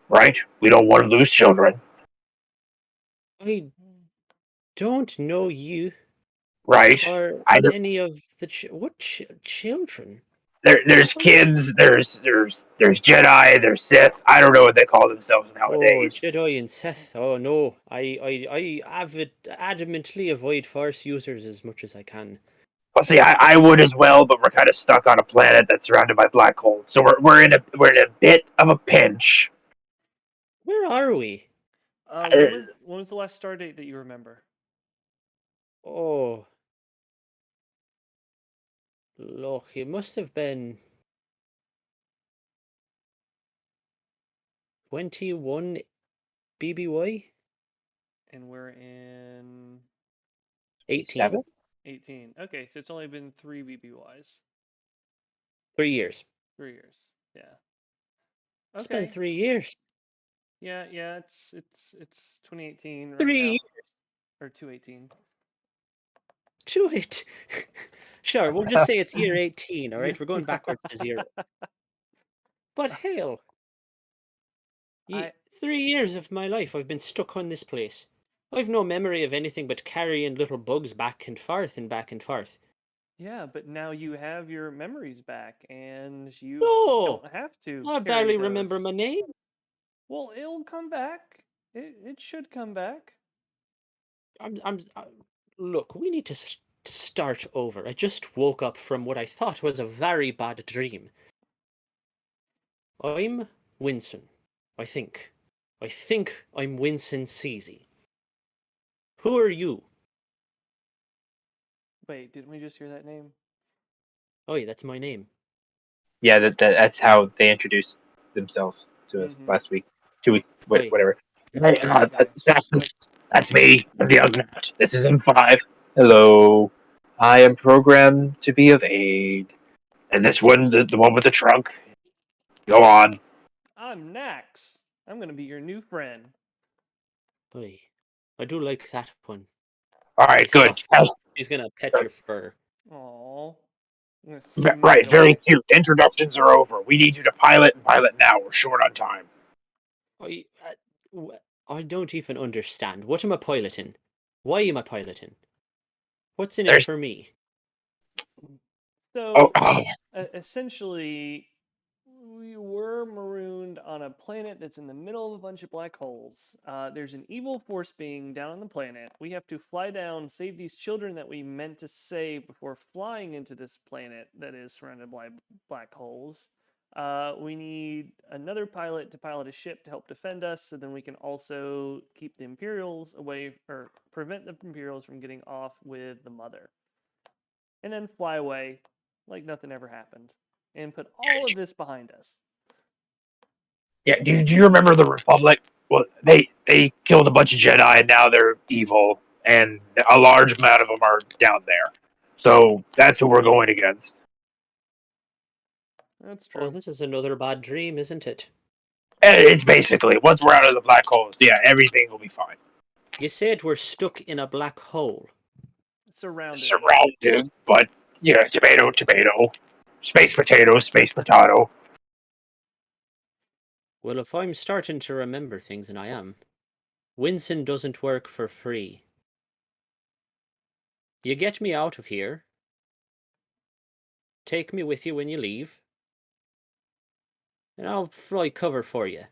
right? We don't want to lose children, I don't know you right? or I don't- any of the children. there's kids, there's Jedi, there's Sith. I don't know what they call themselves Oh, nowadays. Jedi and Sith. Oh no, I adamantly avoid Force users as much as I can. Well, see, I would as well, but we're kind of stuck on a planet that's surrounded by black holes, so we're in a bit of a pinch. Where are we? when was the last star date that you remember? Oh, look, it must have been 21 BBY And we're in 18. 18. Okay, so it's only been 3 BBYs. 3 years. 3 years. Yeah. It's been Okay. 3 years. Yeah. It's 2018 right 3 now, years or 218. to it. Sure, we'll just say it's year 18. All right, we're going backwards to 0. But hell, I 3 years of my life I've been stuck on this place. I've no memory of anything but carrying little bugs back and forth and back and forth. Yeah, but now you have your memories back, and you No, don't have to I carry barely remember my those. name. Well, it'll come back. It should come back. Look, we need to start over. I just woke up from what I thought was a very bad dream. I'm Winston. I think. I think I'm Winston Seasy. Who are you? Wait, didn't we just hear that name? Oh, yeah, that's my name. Yeah, that's how they introduced themselves to us Mm-hmm. last week, 2 weeks, Oi. whatever. Okay. That's me, the young nut. This is M5. Hello. I am programmed to be of aid. And this one, the one with the trunk. Go on. I'm Nax. I'm gonna be your new friend. Oi. I do like that one. All right, good. Soft. She's gonna pet your fur. Aw. I'm gonna Right, snuggle. very cute. Introductions are over. We need you to pilot and pilot now. We're short on time. I don't even understand. What am I piloting? Why am I piloting? What's in it There's for me? So oh, essentially, we were marooned on a planet that's in the middle of a bunch of black holes. There's an evil force being down on the planet. We have to fly down, save these children that we meant to save before flying into this planet that is surrounded by black holes. We need another pilot to pilot a ship to help defend us, so then we can also keep the Imperials away, or prevent the Imperials from getting off with the Mother. And then fly away like nothing ever happened and put all of this behind us. yeah. Do you remember the Republic? Well, they killed a bunch of Jedi, and now they're evil, and a large amount of them are down there. So that's who we're going against. That's Oh, true. this is another bad dream, isn't it? And it's basically once we're out of the black holes, yeah, everything will be fine. You said we're stuck in a black hole. Surrounded. But tomato, tomato, space potato, space potato. Well, if I'm starting to remember things, and I am, Winston doesn't work for free. You get me out of here. Take me with you when you leave. And I'll fly cover for you.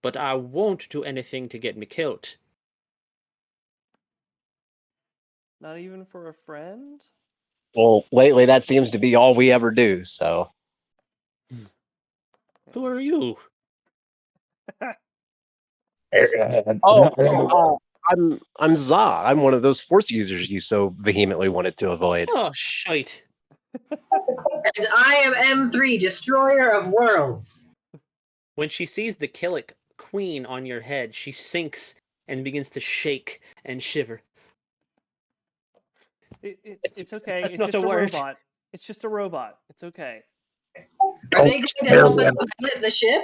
But I won't do anything to get me killed. Not even for a friend? Well, lately that seems to be all we ever do. So Who are you? I'm Za. I'm one of those force users you so vehemently wanted to avoid. Oh, shite. And I am M3, Destroyer of Worlds. When she sees the Killick queen on your head, she sinks and begins to shake and shiver. It's okay. That's It's not just a a word. robot. It's just a robot. It's okay. Are they going to help us pilot the ship?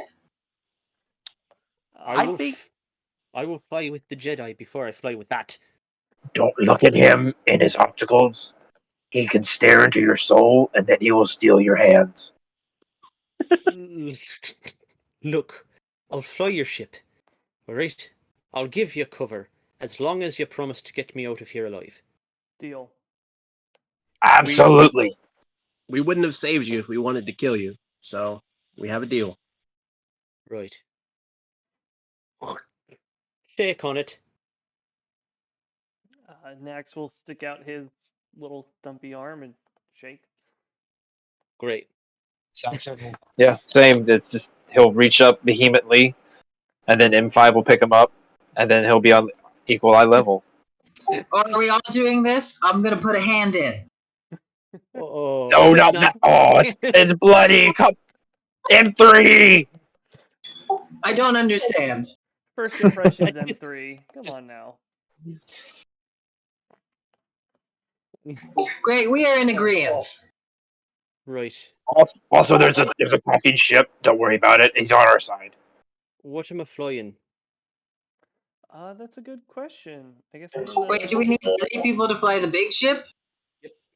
I Uh, will I will fly with the Jedi before I fly with that. Don't look at him in his opticals. He can stare into your soul, and then he will steal your hands. Look, I'll fly your ship. Alright? I'll give you cover, as long as you promise to get me out of here alive. deal. Absolutely. We wouldn't have saved you if we wanted to kill you. So we have a deal. Right. Shake on it. Nax will stick out his little stumpy arm and shake. Great. Yeah, same. It's just he'll reach up vehemently, and then M5 will pick him up, and then he'll be on equal eye level. Or are we all doing this? I'm going to put a hand in. Oh, No, not that. Oh, it's bloody. Come, M3. I don't understand. First impressions, M3. Come on now. Great, we are in agreement. Right. Also, there's a fucking ship. Don't worry about it. He's on our side. What am I flying? That's a good question. I guess Wait, do we need 3 people to fly the big ship?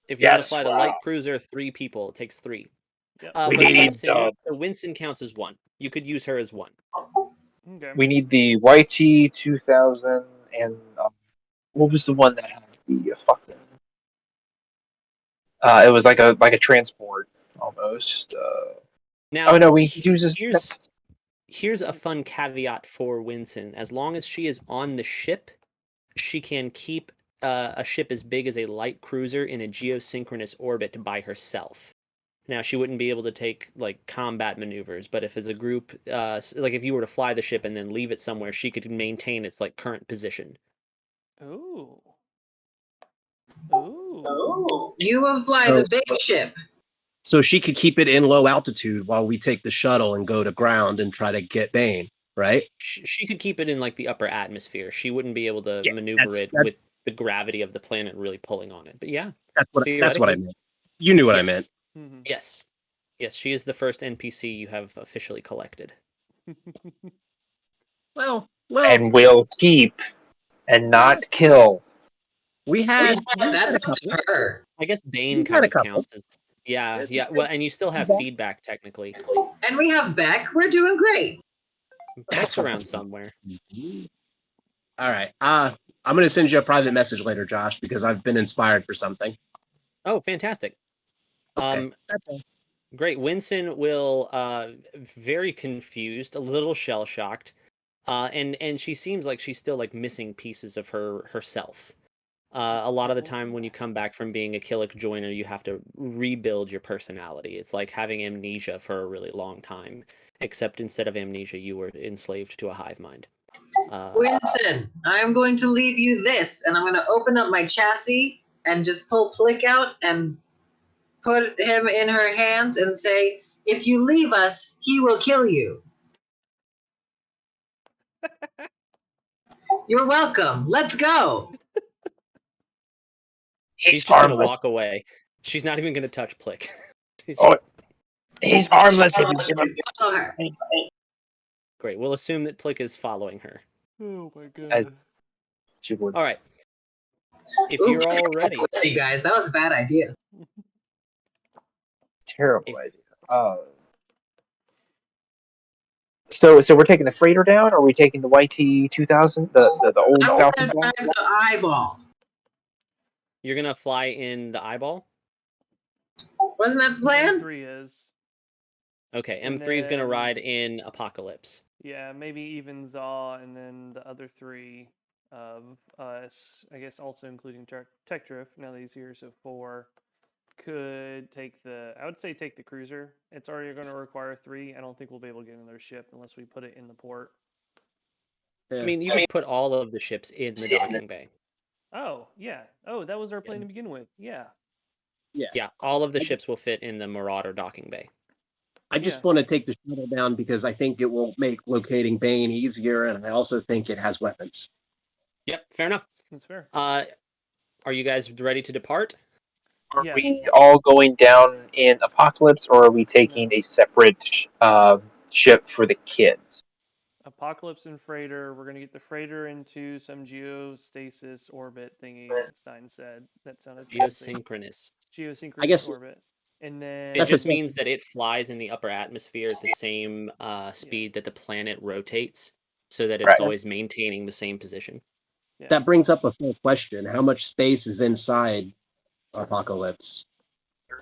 If you want to Yes, fly the light cruiser, 3 people. It takes 3. Yep. We But need, Winston counts as 1. You could use her as 1. Okay. We need the YT 2000 and what was the one that had the fucking? It was like a transport almost. Now, Oh no, we uses here's a fun caveat for Winston. As long as she is on the ship, she can keep a ship as big as a light cruiser in a geosynchronous orbit by herself. Now, she wouldn't be able to take like combat maneuvers, but if as a group, like if you were to fly the ship and then leave it somewhere, she could maintain its like current position. Ooh. Ooh. You will fly So- the big ship. So she could keep it in low altitude while we take the shuttle and go to ground and try to get Bane, right? She could keep it in like the upper atmosphere. She wouldn't be able to Yeah, maneuver it that's- with the gravity of the planet really pulling on it. But yeah, That's what I theoretically. meant. You knew what I Yes. meant. Mhm. Yes. Yes, she is the first NPC you have officially collected. Well, and we'll keep and not kill. We had That's up to her. I guess Bane You've kind had a of couple. counts as yeah. Well, and you still have feedback technically. And we have Beck. We're doing great. Beck's around somewhere. All right. I'm going to send you a private message later, Josh, because I've been inspired for something. Oh, fantastic. Okay. Great. Winston will very confused, a little shell shocked, and she seems like she's still like missing pieces of herself. A lot of the time when you come back from being a Killick joiner, you have to rebuild your personality. It's like having amnesia for a really long time, except instead of amnesia, you were enslaved to a hive mind. Winston, I'm going to leave you this, and I'm going to open up my chassis and just pull Plick out and put him in her hands and say, if you leave us, he will kill you. You're welcome. Let's go. She's He's just gonna harmless. walk away. She's not even gonna touch Plick. Oh, he's harmless. If you give him- Follow her. Great. We'll assume that Plick is following her. Oh my god. As- She would. All right. If Oops, you're all ready, you guys, that was a bad idea. Terrible if, idea. So we're taking the freighter down, or are we taking the YT 2000, the old I want Falcon to down? drive the eyeball. you're gonna fly in the eyeball. Wasn't that the plan? M3 is. Okay. And M3 is gonna then- ride in Apocalypse. Yeah, maybe even Zaw, and then the other three of us, I guess also including Tech Drift, now that he's here, so 4, could take I would say take the cruiser. It's already going to require 3. I don't think we'll be able to get another ship unless we put it in the port. I mean, you could put all of the ships in the docking bay. Oh, yeah. Oh, that was our plan to begin with. Yeah. Yeah, all of the ships will fit in the Marauder docking bay. I just want to take the shuttle down because I think it will make locating Bane easier, and I also think it has weapons. Yep, fair enough. That's fair. Are you guys ready to depart? Are Yeah. we all going down in Apocalypse, or are we taking a separate ship for the kids? Apocalypse and freighter. We're going to get the freighter into some geostasis orbit thingy that Stein said. That sounded fancy. Geosynchronous. Geosynchronous I guess- orbit. And then It just means that it flies in the upper atmosphere at the same speed that the planet rotates, so that it's Right. always maintaining the same position. yeah. That brings up a full question. How much space is inside Apocalypse?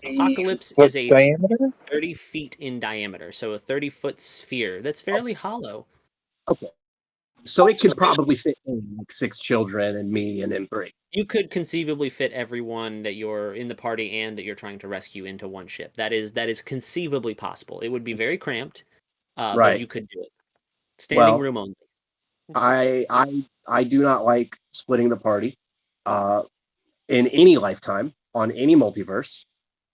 Apocalypse 30 is a diameter? 30 feet in diameter, so a 30-foot sphere that's fairly hollow. Okay. So it could probably fit in like 6 children and me and M3. You could conceivably fit everyone that you're in the party and that you're trying to rescue into one ship. That is conceivably possible. It would be very cramped, but Right. you could do it. Standing Well- room only. I do not like splitting the party in any lifetime on any multiverse.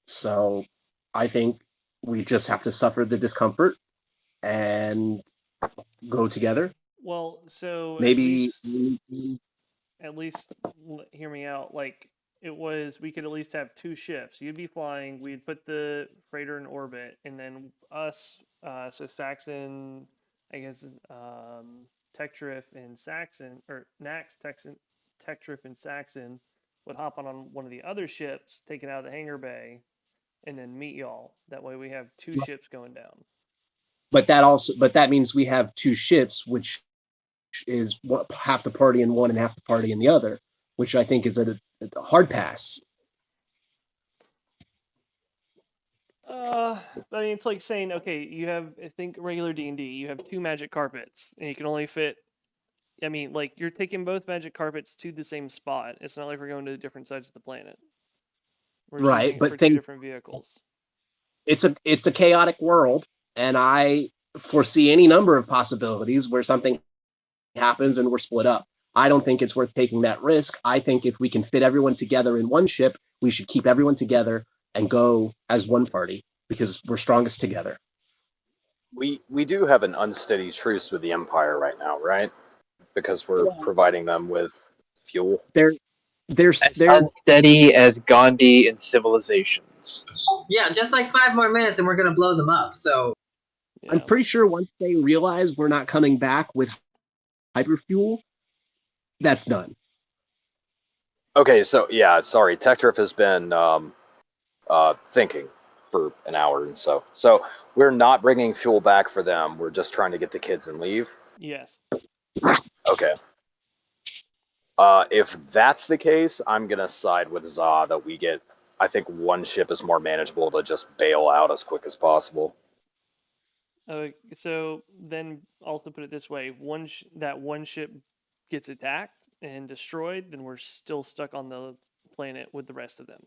So I think we just have to suffer the discomfort and go together. Well, so Maybe at least hear me out. Like we could at least have 2 ships. You'd be flying. We'd put the freighter in orbit, and then us. So Saxon, I guess, Tech Drift and Saxon, or Nax, Tech Drift and Saxon would hop on one of the other ships, take it out of the hangar bay, and then meet y'all. That way, we have 2 ships going down. but that means we have 2 ships, which is half the party in one and half the party in the other, which I think is a hard pass. I mean, it's like saying, okay, you have, I think, regular D&D. You have 2 magic carpets, and you can only fit. I mean, like you're taking both magic carpets to the same spot. It's not like we're going to different sides of the planet. We're just Right, using it but for 2 think- different vehicles. It's a chaotic world, and I foresee any number of possibilities where something happens and we're split up. I don't think it's worth taking that risk. I think if we can fit everyone together in one ship, we should keep everyone together and go as one party because we're strongest together. We do have an unsteady truce with the Empire right now, right? Because we're providing them with fuel. They're As unsteady as Gandhi in Civilizations. Yeah, just like 5 more minutes and we're going to blow them up. So Yeah. I'm pretty sure once they realize we're not coming back with hyperfuel, That's done. Okay, so yeah, sorry. Tektrif has been thinking for an hour and so. So we're not bringing fuel back for them. We're just trying to get the kids and leave. Yes. Okay. If that's the case, I'm gonna side with Za that we get. I think one ship is more manageable to just bail out as quick as possible. So then also put it this way: that one ship gets attacked and destroyed, then we're still stuck on the planet with the rest of them.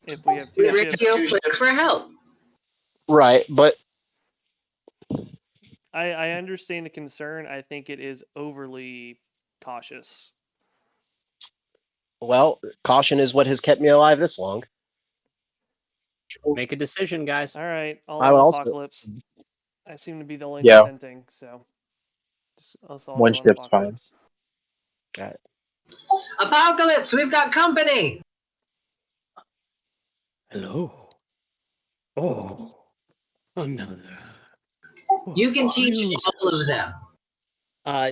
If we have We two ships, radio click for help. Right, but I understand the concern. I think it is overly cautious. well, caution is what has kept me alive this long. Make a decision, guys. All right, I'll I go also Apocalypse. I seem to be the only Yeah. dissenting, so us all One go on ship's fine. Apocalypse. got it. Apocalypse, we've got company. Hello. Oh, another. You can teach Jesus. all of them.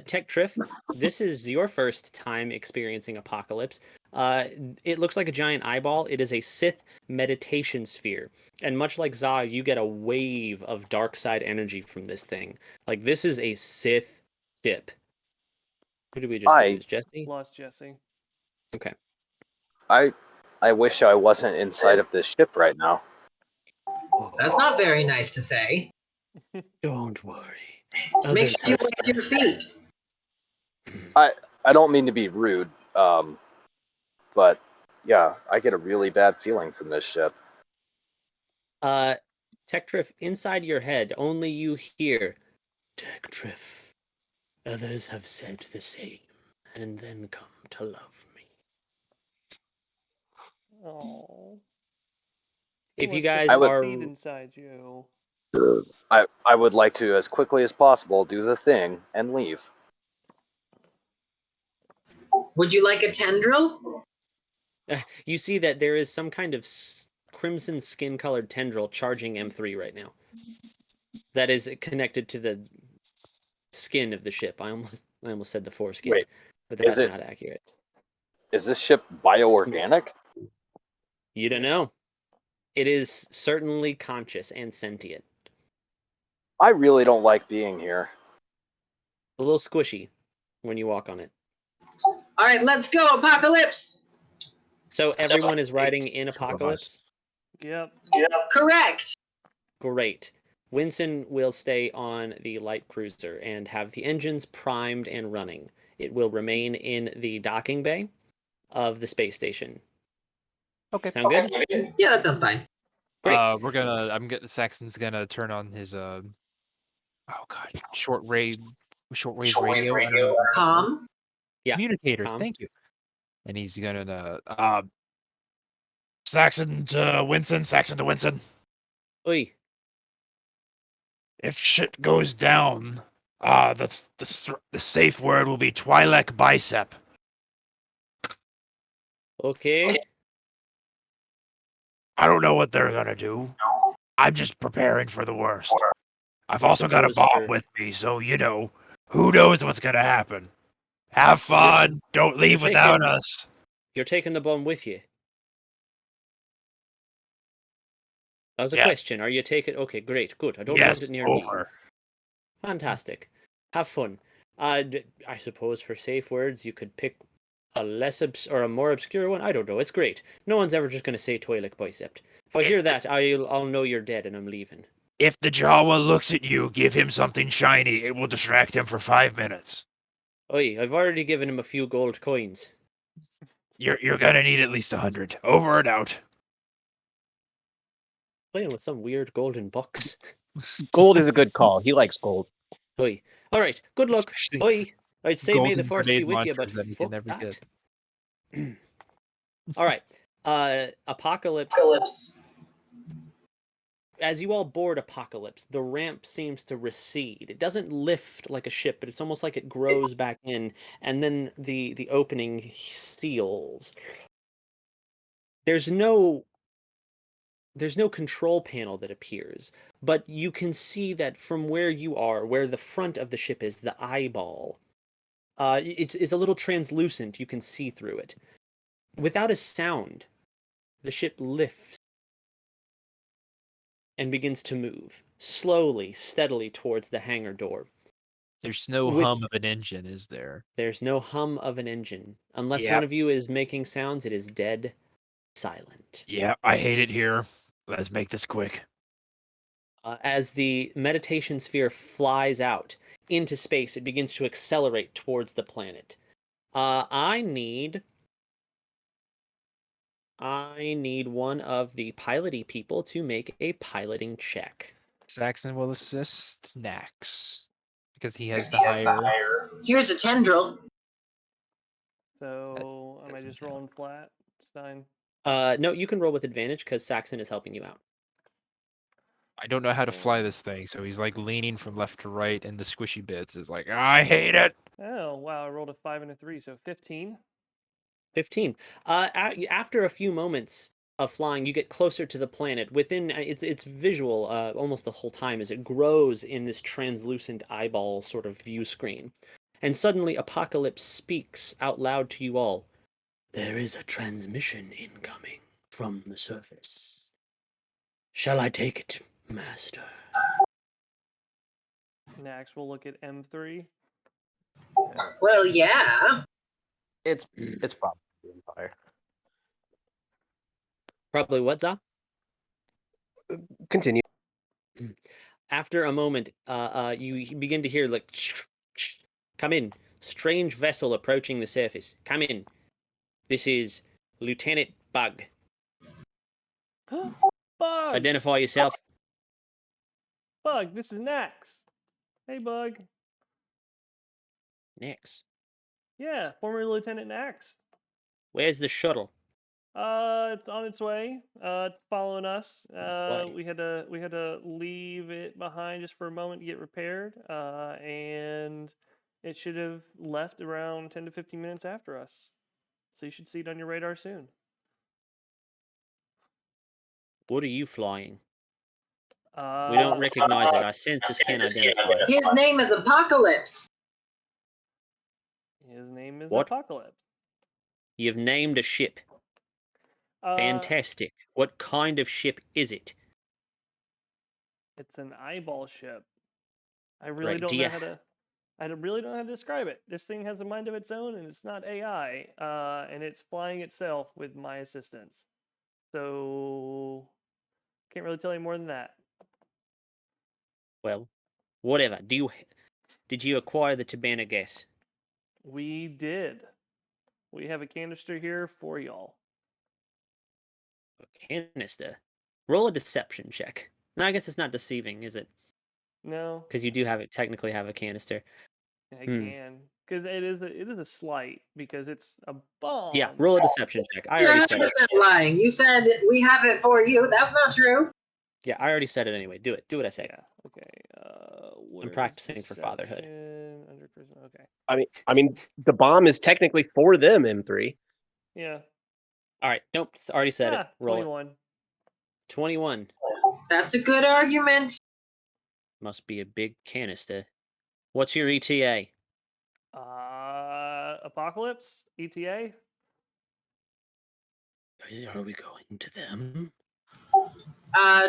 Tech Triff, this is your first time experiencing Apocalypse. It looks like a giant eyeball. It is a Sith meditation sphere. And much like Za, you get a wave of dark side energy from this thing. Like, this is a Sith ship. Who did we just I lose? Jesse? Lost Jesse. Okay. I wish I wasn't inside of this ship right now. That's not very nice to say. Don't worry. Make Others sure you have wipe your feet. I don't mean to be rude, but yeah, I get a really bad feeling from this ship. Tektrif, inside your head, only you hear, Tektrif, others have said the same, and then come to love me. Oh. If you Wants to guys put a are seed inside you. I would like to, as quickly as possible, do the thing and leave. Would you like a tendril? you see that there is some kind of crimson skin-colored tendril charging M3 right now. That is connected to the skin of the ship. I almost said the foreskin, Wait, but is that's it- not accurate. Is this ship bioorganic? You don't know. It is certainly conscious and sentient. I really don't like being here. A little squishy when you walk on it. All right, let's go, Apocalypse. So everyone is riding in Apocalypse? Yep. Correct. Great. Winston will stay on the light cruiser and have the engines primed and running. It will remain in the docking bay of the space station. Okay. Sound good? Yeah, that sounds fine. Great. I'm getting Saxon's gonna turn on his oh god, shortwave radio. I don't know. Calm. Yeah. Communicator. Tom? Thank you. And he's gonna Saxon to Winston. Oi. If shit goes down, that's the safe word will be Twi'lek bicep. Okay. I don't know what they're gonna do. I'm just preparing for the worst. I've I also got a suppose bomb for- with me, so who knows what's gonna happen. Have fun. Don't leave You're without taking- us. You're taking the bomb with you. That was a Yes. question. Are you taking... Okay, great. Good. I don't want it near me. over. Fantastic. Have fun. I suppose for safe words, you could pick a less or a more obscure one. I don't know. It's great. No one's ever just going to say Twi'lek bicep. If I hear that, I'll know you're dead and I'm leaving. If the Jawa looks at you, give him something shiny. It will distract him for 5 minutes. Oi, I've already given him a few gold coins. You're gonna need at least 100. Over and out. Playing with some weird golden box. Gold is a good call. He likes gold. Oi. All right. Good luck. Especially Oi. I'd say may the golden force be grenade with you, but launchers that he fuck can never that. get. All right. Apocalypse. As you all board Apocalypse, the ramp seems to recede. It doesn't lift like a ship, but it's almost like it grows back in, and then the opening seals. There's no control panel that appears, but you can see that from where you are, where the front of the ship is, the eyeball, It's a little translucent. You can see through it. Without a sound, the ship lifts and begins to move slowly, steadily towards the hangar door. There's no With- hum of an engine, is there? There's no hum of an engine. Unless Yep. one of you is making sounds, it is dead silent. Yeah, I hate it here. Let's make this quick. As the meditation sphere flies out into space, it begins to accelerate towards the planet. I need one of the piloty people to make a piloting check. Saxon will assist Nax because he has the higher. Here's a tendril. So am I doesn't just count. rolling flat? Stein. No, you can roll with advantage because Saxon is helping you out. I don't know how to fly this thing, so he's like leaning from left to right, and the squishy bits is like, I hate it. Oh wow! I rolled a 5 and a 3, so 15. 15. After a few moments of flying, you get closer to the planet. Within it's visual almost the whole time as it grows in this translucent eyeball sort of view screen. And suddenly Apocalypse speaks out loud to you all. There is a transmission incoming from the surface. Shall I take it, Master? Next, we'll look at M3. Well, yeah. It's probably the Empire. Probably what, Za? Continue. After a moment, you begin to hear like, come in. Strange vessel approaching the surface. Come in. This is Lieutenant Bug. Bug! Identify yourself. Bug, this is Nax. Hey, Bug. Next. Yeah, former Lieutenant Nax. Where's the shuttle? It's on its way. It's following us. way. We had to leave it behind just for a moment to get repaired. And it should have left around 10 to 15 minutes after us. So you should see it on your radar soon. What are you flying? Uh, We don't recognize it. Our senses can't identify it. His name is Apocalypse. His name is What? Apocalypse. You've named a ship. Fantastic. What kind of ship is it? It's an eyeball ship. I really Right, don't do know you- how to. I really don't know how to describe it. This thing has a mind of its own, and it's not AI. And it's flying itself with my assistance. So can't really tell you more than that. Well, whatever. Did you acquire the Tabana gas? We did. We have a canister here for y'all. A canister. Roll a deception check. No, I guess it's not deceiving, is it? No, Because you do technically have a canister. I can, because it is a slight because it's a bomb. Yeah, roll a deception check. I You're already said 100% it. lying. You said we have it for you. That's not true. Yeah, I already said it anyway. Do it. Do what I say. Yeah. Okay. Where's practicing for fatherhood. deception? Under charisma. Okay. I mean, the bomb is technically for them, M3. Yeah. All right. Nope. Already said it. Roll 21. it. 21. That's a good argument. Must be a big canister. What's your ETA? Apocalypse. ETA. Are we going to them?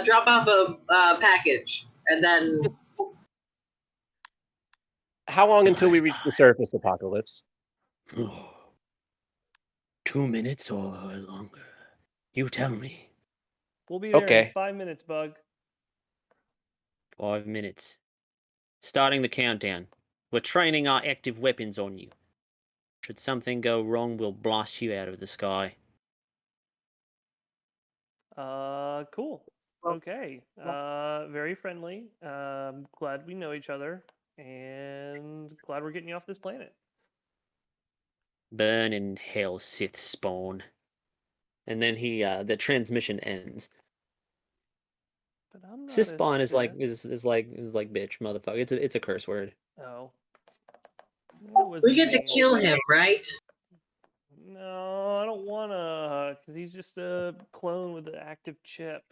Drop off a package, and then How long until we reach the surface, Apocalypse? Oh. 2 minutes or longer. You tell me. We'll be there in Okay. 5 minutes, Bug. 5 minutes. Starting the countdown. We're training our active weapons on you. Should something go wrong, we'll blast you out of the sky. Cool. Okay. Very friendly. Glad we know each other, and glad we're getting you off this planet. Burn in hell, Sith spawn. And then the transmission ends. But I'm not Sith a spawn is like Sith. is like bitch, motherfucker. It's a curse word. Oh. That was we get to mean. kill him, right? No, I don't wanna, cause he's just a clone with an active chip.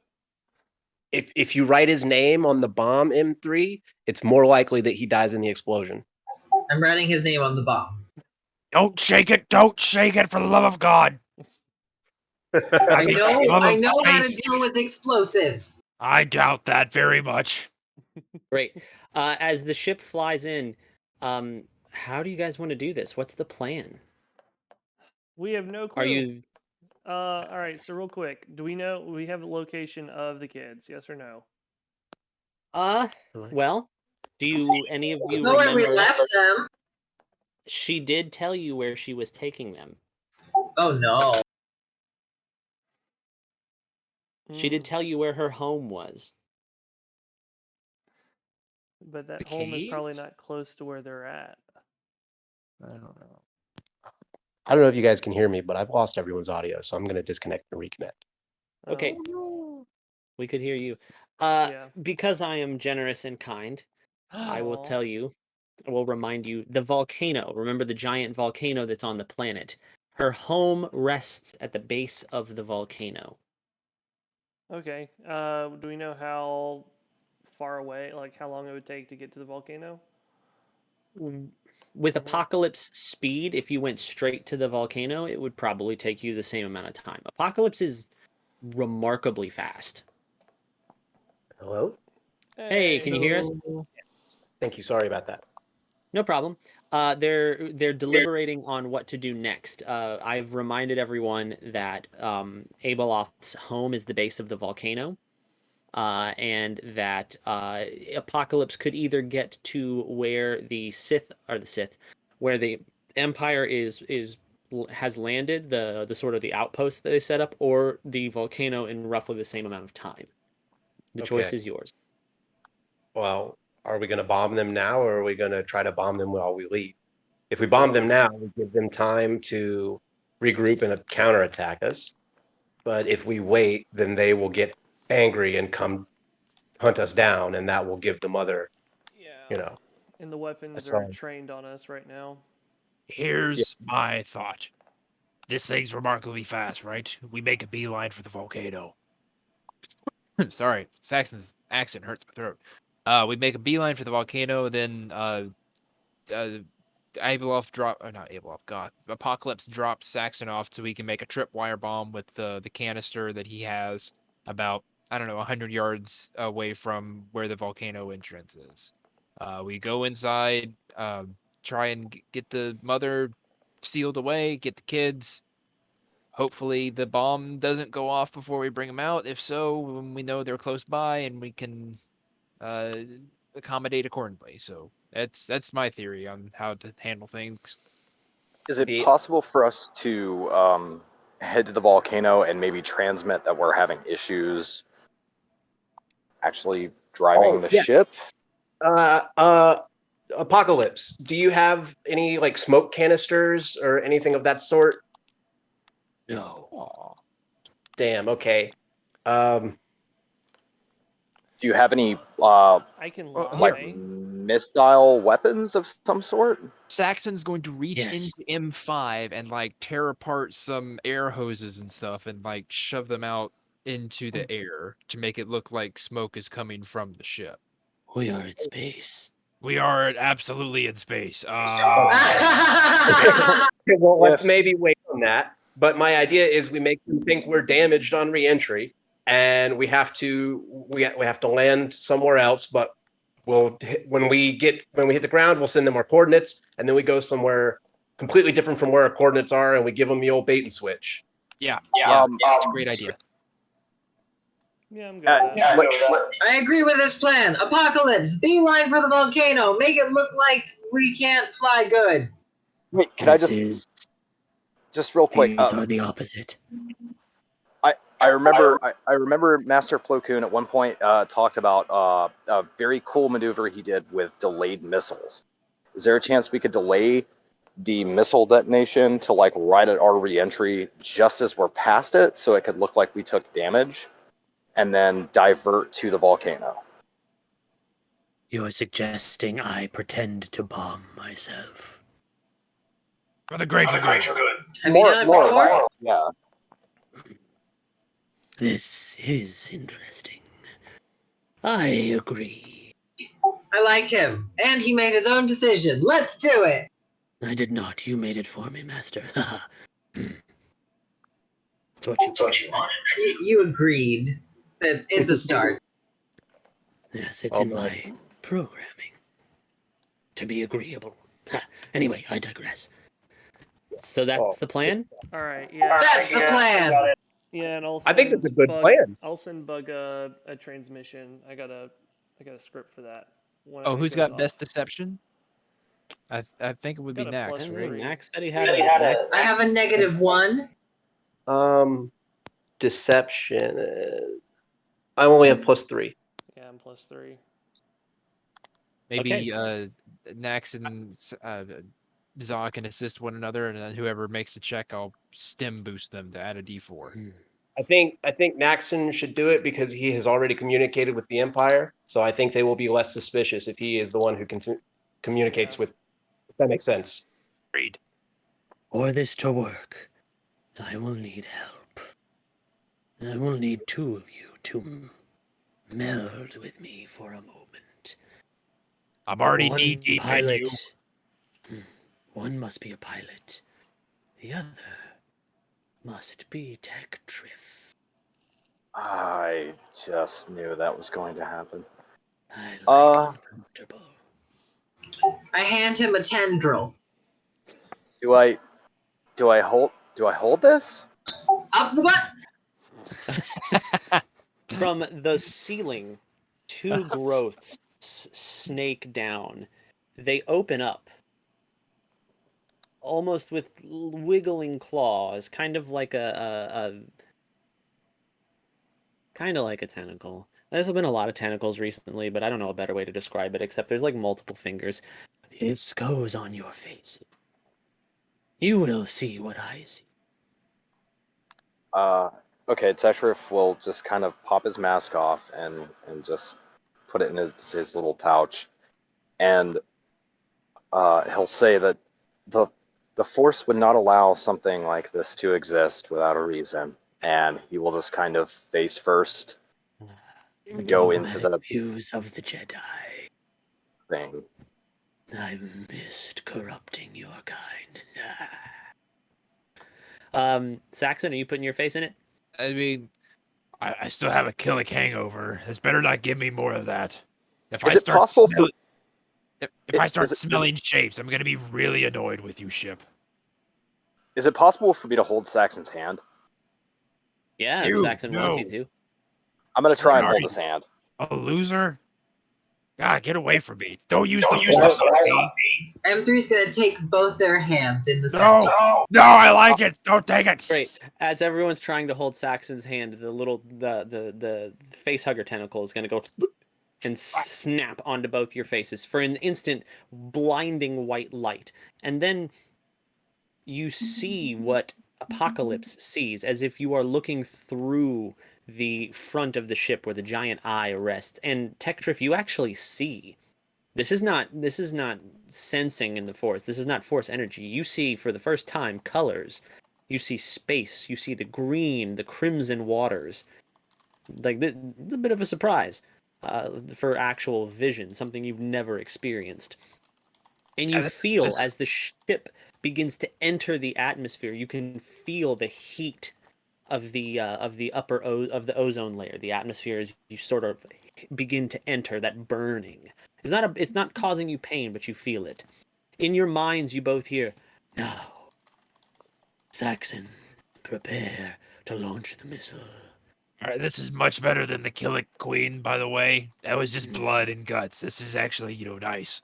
If you write his name on the bomb, M3, it's more likely that he dies in the explosion. I'm writing his name on the bomb. Don't shake it! Don't shake it! For the love of God! I mean, know. love I of know how to space. deal with explosives. I doubt that very much. Great. As the ship flies in, how do you guys want to do this? What's the plan? We have no clue. Are you All right. So real quick, do we know we have a location of the kids? Yes or no? well, do you any of you No, where we remember? left them. She did tell you where she was taking them. Oh no. She did Mm, tell you where her home was. but that The home is probably cave? not close to where they're at. I don't know. I don't know if you guys can hear me, but I've lost everyone's audio, so I'm going to disconnect and reconnect. Okay, Oh, we could hear you. yeah. Because I am generous and kind, I will Aw. tell you, I will remind you, the volcano. Remember the giant volcano that's on the planet? Her home rests at the base of the volcano. Okay. Do we know how far away, like how long it would take to get to the volcano? With From here? Apocalypse speed, if you went straight to the volcano, it would probably take you the same amount of time. Apocalypse is remarkably fast. Hello? Hey, can you hear us? Thank you. Sorry about that. No problem. They're deliberating on what to do next. I've reminded everyone that Abeloth's home is the base of the volcano, and that Apocalypse could either get to where where the Empire has landed, the sort of the outpost that they set up, or the volcano in roughly the same amount of time. The choice Okay. is yours. Well, are we going to bomb them now, or are we going to try to bomb them while we leave? If we bomb them now, we give them time to regroup and counterattack us. But if we wait, then they will get angry and come hunt us down, and that will give the mother, Yeah. you know, And the weapons are so trained on us right now. Here's my thought. This thing's remarkably fast, right? We make a beeline for the volcano. Sorry, Saxon's accent hurts my throat. We make a beeline for the volcano, then not Abeloth, God, Apocalypse drops Saxon off so we can make a tripwire bomb with the canister that he has about, I don't know, 100 yards away from where the volcano entrance is. We go inside, try and get the mother sealed away, get the kids. Hopefully the bomb doesn't go off before we bring them out. If so, we know they're close by and we can uh, accommodate accordingly. So that's my theory on how to handle things. Is it the possible for us to head to the volcano and maybe transmit that we're having issues actually driving the yeah. ship? Apocalypse. Do you have any like smoke canisters or anything of that sort? No. Aw. Damn. Okay. Um, Do you have any I can Well, like lie. missile weapons of some sort? Saxon's going to reach Yes. into M5 and like tear apart some air hoses and stuff and like shove them out into the air to make it look like smoke is coming from the ship. We are in space. We are absolutely in space. Okay, well, let's If maybe wait on that. But my idea is we make them think we're damaged on reentry, and we have to land somewhere else. But when we hit the ground, we'll send them our coordinates, and then we go somewhere completely different from where our coordinates are, and we give them the old bait and switch. Yeah, um, that's a great idea. Yeah, I'm good with that. I agree with this plan. Apocalypse, beeline for the volcano. Make it look like we can't fly good. wait, can I just real quick? are the opposite. I remember Master Plo Koon at one point talked about a very cool maneuver he did with delayed missiles. Is there a chance we could delay the missile detonation to like right at our reentry just as we're past it, so it could look like we took damage, and then divert to the volcano? You're suggesting I pretend to bomb myself. For the greater good. Have you done it before? Yeah. This is interesting. I agree. I like him. And he made his own decision. Let's do it. I did not. You made it for me, Master. That's what you wanted. You agreed. It's a start. Yes, it's Oh, in no. my programming to be agreeable. Anyway, I digress. So that's the plan? All right. Yeah. That's the plan. Yeah, and I'll I think that's a send good Bug. plan. I'll send Bug a transmission. I got a script for that. Whenever Oh, it who's goes got off. best deception? I think it would be Got a Nax, plus right? 3. Max said he had a... I have a -1. Deception. I only have +3. Yeah, I'm plus 3. Maybe Nax and Zaw can assist one another, and then whoever makes the check, I'll stem boost them to add a D4. I think Naxon should do it because he has already communicated with the Empire. So I think they will be less suspicious if he is the one who communicates with. If that makes sense. Agreed. For this to work, I will need help. I will need two of you to meld with me for a moment. I'm already One knee deep in you. pilot. One must be a pilot. The other must be Tektrif. I just knew that was going to happen. I like uncomfortable. I hand him a tendril. Do I hold this? Up the butt. From the ceiling, two growths snake down. They open up, almost with wiggling claws, kind of like kind of like a tentacle. There's been a lot of tentacles recently, but I don't know a better way to describe it, except there's like multiple fingers. It goes on your face. You will see what I see. Okay, Tetrif will just kind of pop his mask off and just put it in his little pouch, and he'll say that the Force would not allow something like this to exist without a reason, and he will just kind of face first go into the views of the Jedi. thing. I missed corrupting your kind. Saxon, are you putting your face in it? I mean, I still have a killick hangover. This better not give me more of that. If Is it possible for if I start is it- smelling shapes, I'm gonna be really annoyed with you, ship. is it possible for me to hold Saxon's hand? Yeah, if You, Saxon wants you no. to. I'm gonna try and Are hold you his hand. a loser? God, get away from me. Don't use the force on me. M3's gonna take both their hands in the No, center. no, I like it. Don't take it. Great. As everyone's trying to hold Saxon's hand, the face hugger tentacle is going to go and snap onto both your faces for an instant, blinding white light, and then you see what Apocalypse sees, as if you are looking through the front of the ship where the giant eye rests. And Tektrif, you actually see. This is not sensing in the force. This is not force energy. You see for the first time colors. You see space. You see the green, the crimson waters. Like it's a bit of a surprise for actual vision, something you've never experienced. And you feel as the ship begins to enter the atmosphere, you can feel the heat of the of the ozone layer, the atmosphere, as you sort of begin to enter that burning. It's not causing you pain, but you feel it. In your minds, you both hear, "Now, Saxon, prepare to launch the missile." All right, this is much better than the Killick Queen, by the way. That was just blood and guts. This is actually, nice.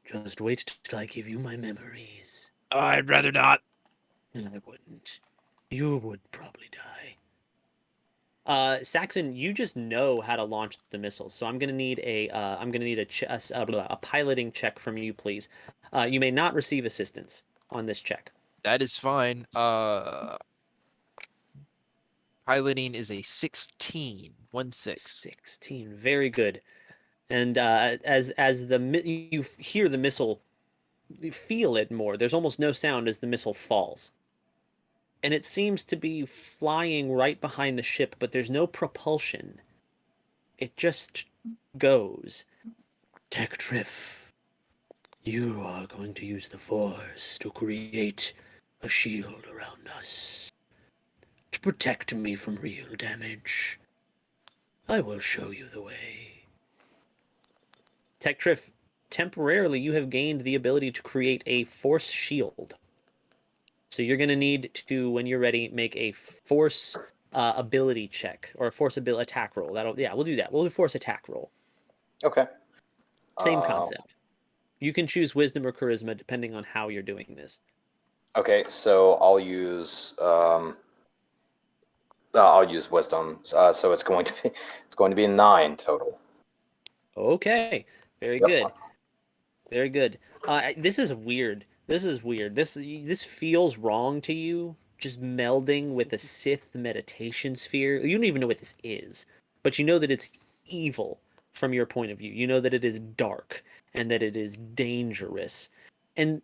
Just wait till I give you my memories. I'd rather not. And I wouldn't. You would probably die. Saxon, you just know how to launch the missiles, so I'm gonna need a piloting check from you, please. You may not receive assistance on this check. That is fine. Piloting is a 16. 1-6. 16, very good. And as you hear the missile, you feel it more. There's almost no sound as the missile falls. And it seems to be flying right behind the ship, but there's no propulsion. It just goes. Tektrif, You are going to use the Force to create a shield around us to protect me from real damage. I will show you the way. Tektrif, temporarily you have gained the ability to create a Force shield. So you're going to need to, when you're ready, make a Force ability check or a Force ability attack roll. We'll do that. We'll do Force attack roll. Okay. Same concept. You can choose Wisdom or Charisma depending on how you're doing this. Okay, so I'll use Wisdom. So it's going to be 9 total. Okay, very Yep. good, very good. This is weird. This is weird. This feels wrong to you. Just melding with a Sith meditation sphere. You don't even know what this is, but you know that it's evil from your point of view. You know that it is dark and that it is dangerous, and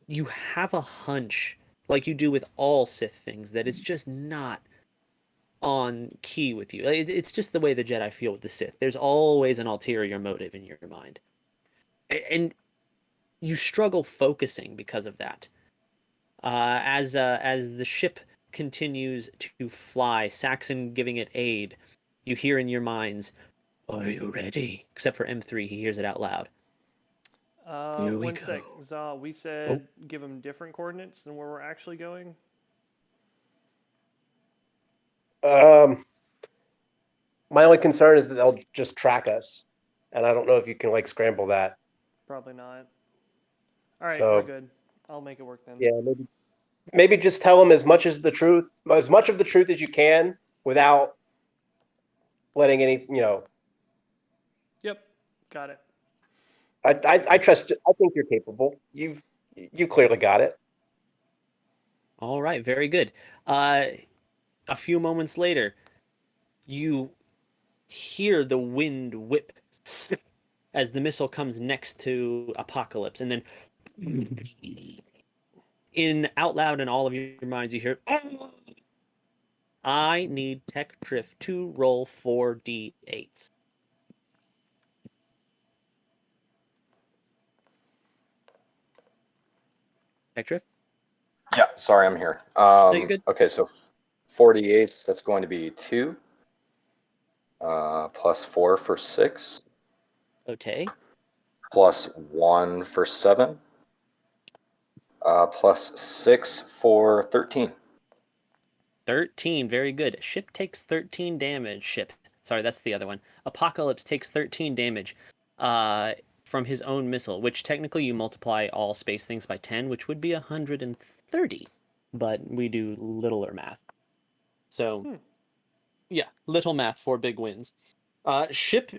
you have a hunch, like you do with all Sith things, that it's just not on key with you. It's just the way the Jedi feel with the Sith. There's always an ulterior motive in your mind, and you struggle focusing because of that. As the ship continues to fly, Saxon giving it aid, you hear in your minds, "Are you ready?" Except for M3, he hears it out loud. Here we One sec, go. Za. We said give him different coordinates than where we're actually going. My only concern is that they'll just track us, and I don't know if you can like scramble that. Probably not. All right, So we're good. I'll make it work then. yeah, maybe just tell them as much of the truth as you can, without letting any. Yep. Got it. I trust. I think you're capable. You clearly got it. All right, very good. A few moments later, you hear the wind whip as the missile comes next to Apocalypse, and then in out loud in all of your minds, you hear, "Oh!" I need Tech Drift to roll 4d8s. Tech Drift? Yeah, sorry, I'm here. No, you're good. Okay, so 48, that's going to be 2, plus 4 for 6, Okay. plus 1 for 7, plus 6 for 13. 13, very good. Ship takes 13 damage. Sorry, that's the other one. Apocalypse takes 13 damage from his own missile, which technically you multiply all space things by 10, which would be 130. But we do littler math. So, yeah, little math for big wins. Ship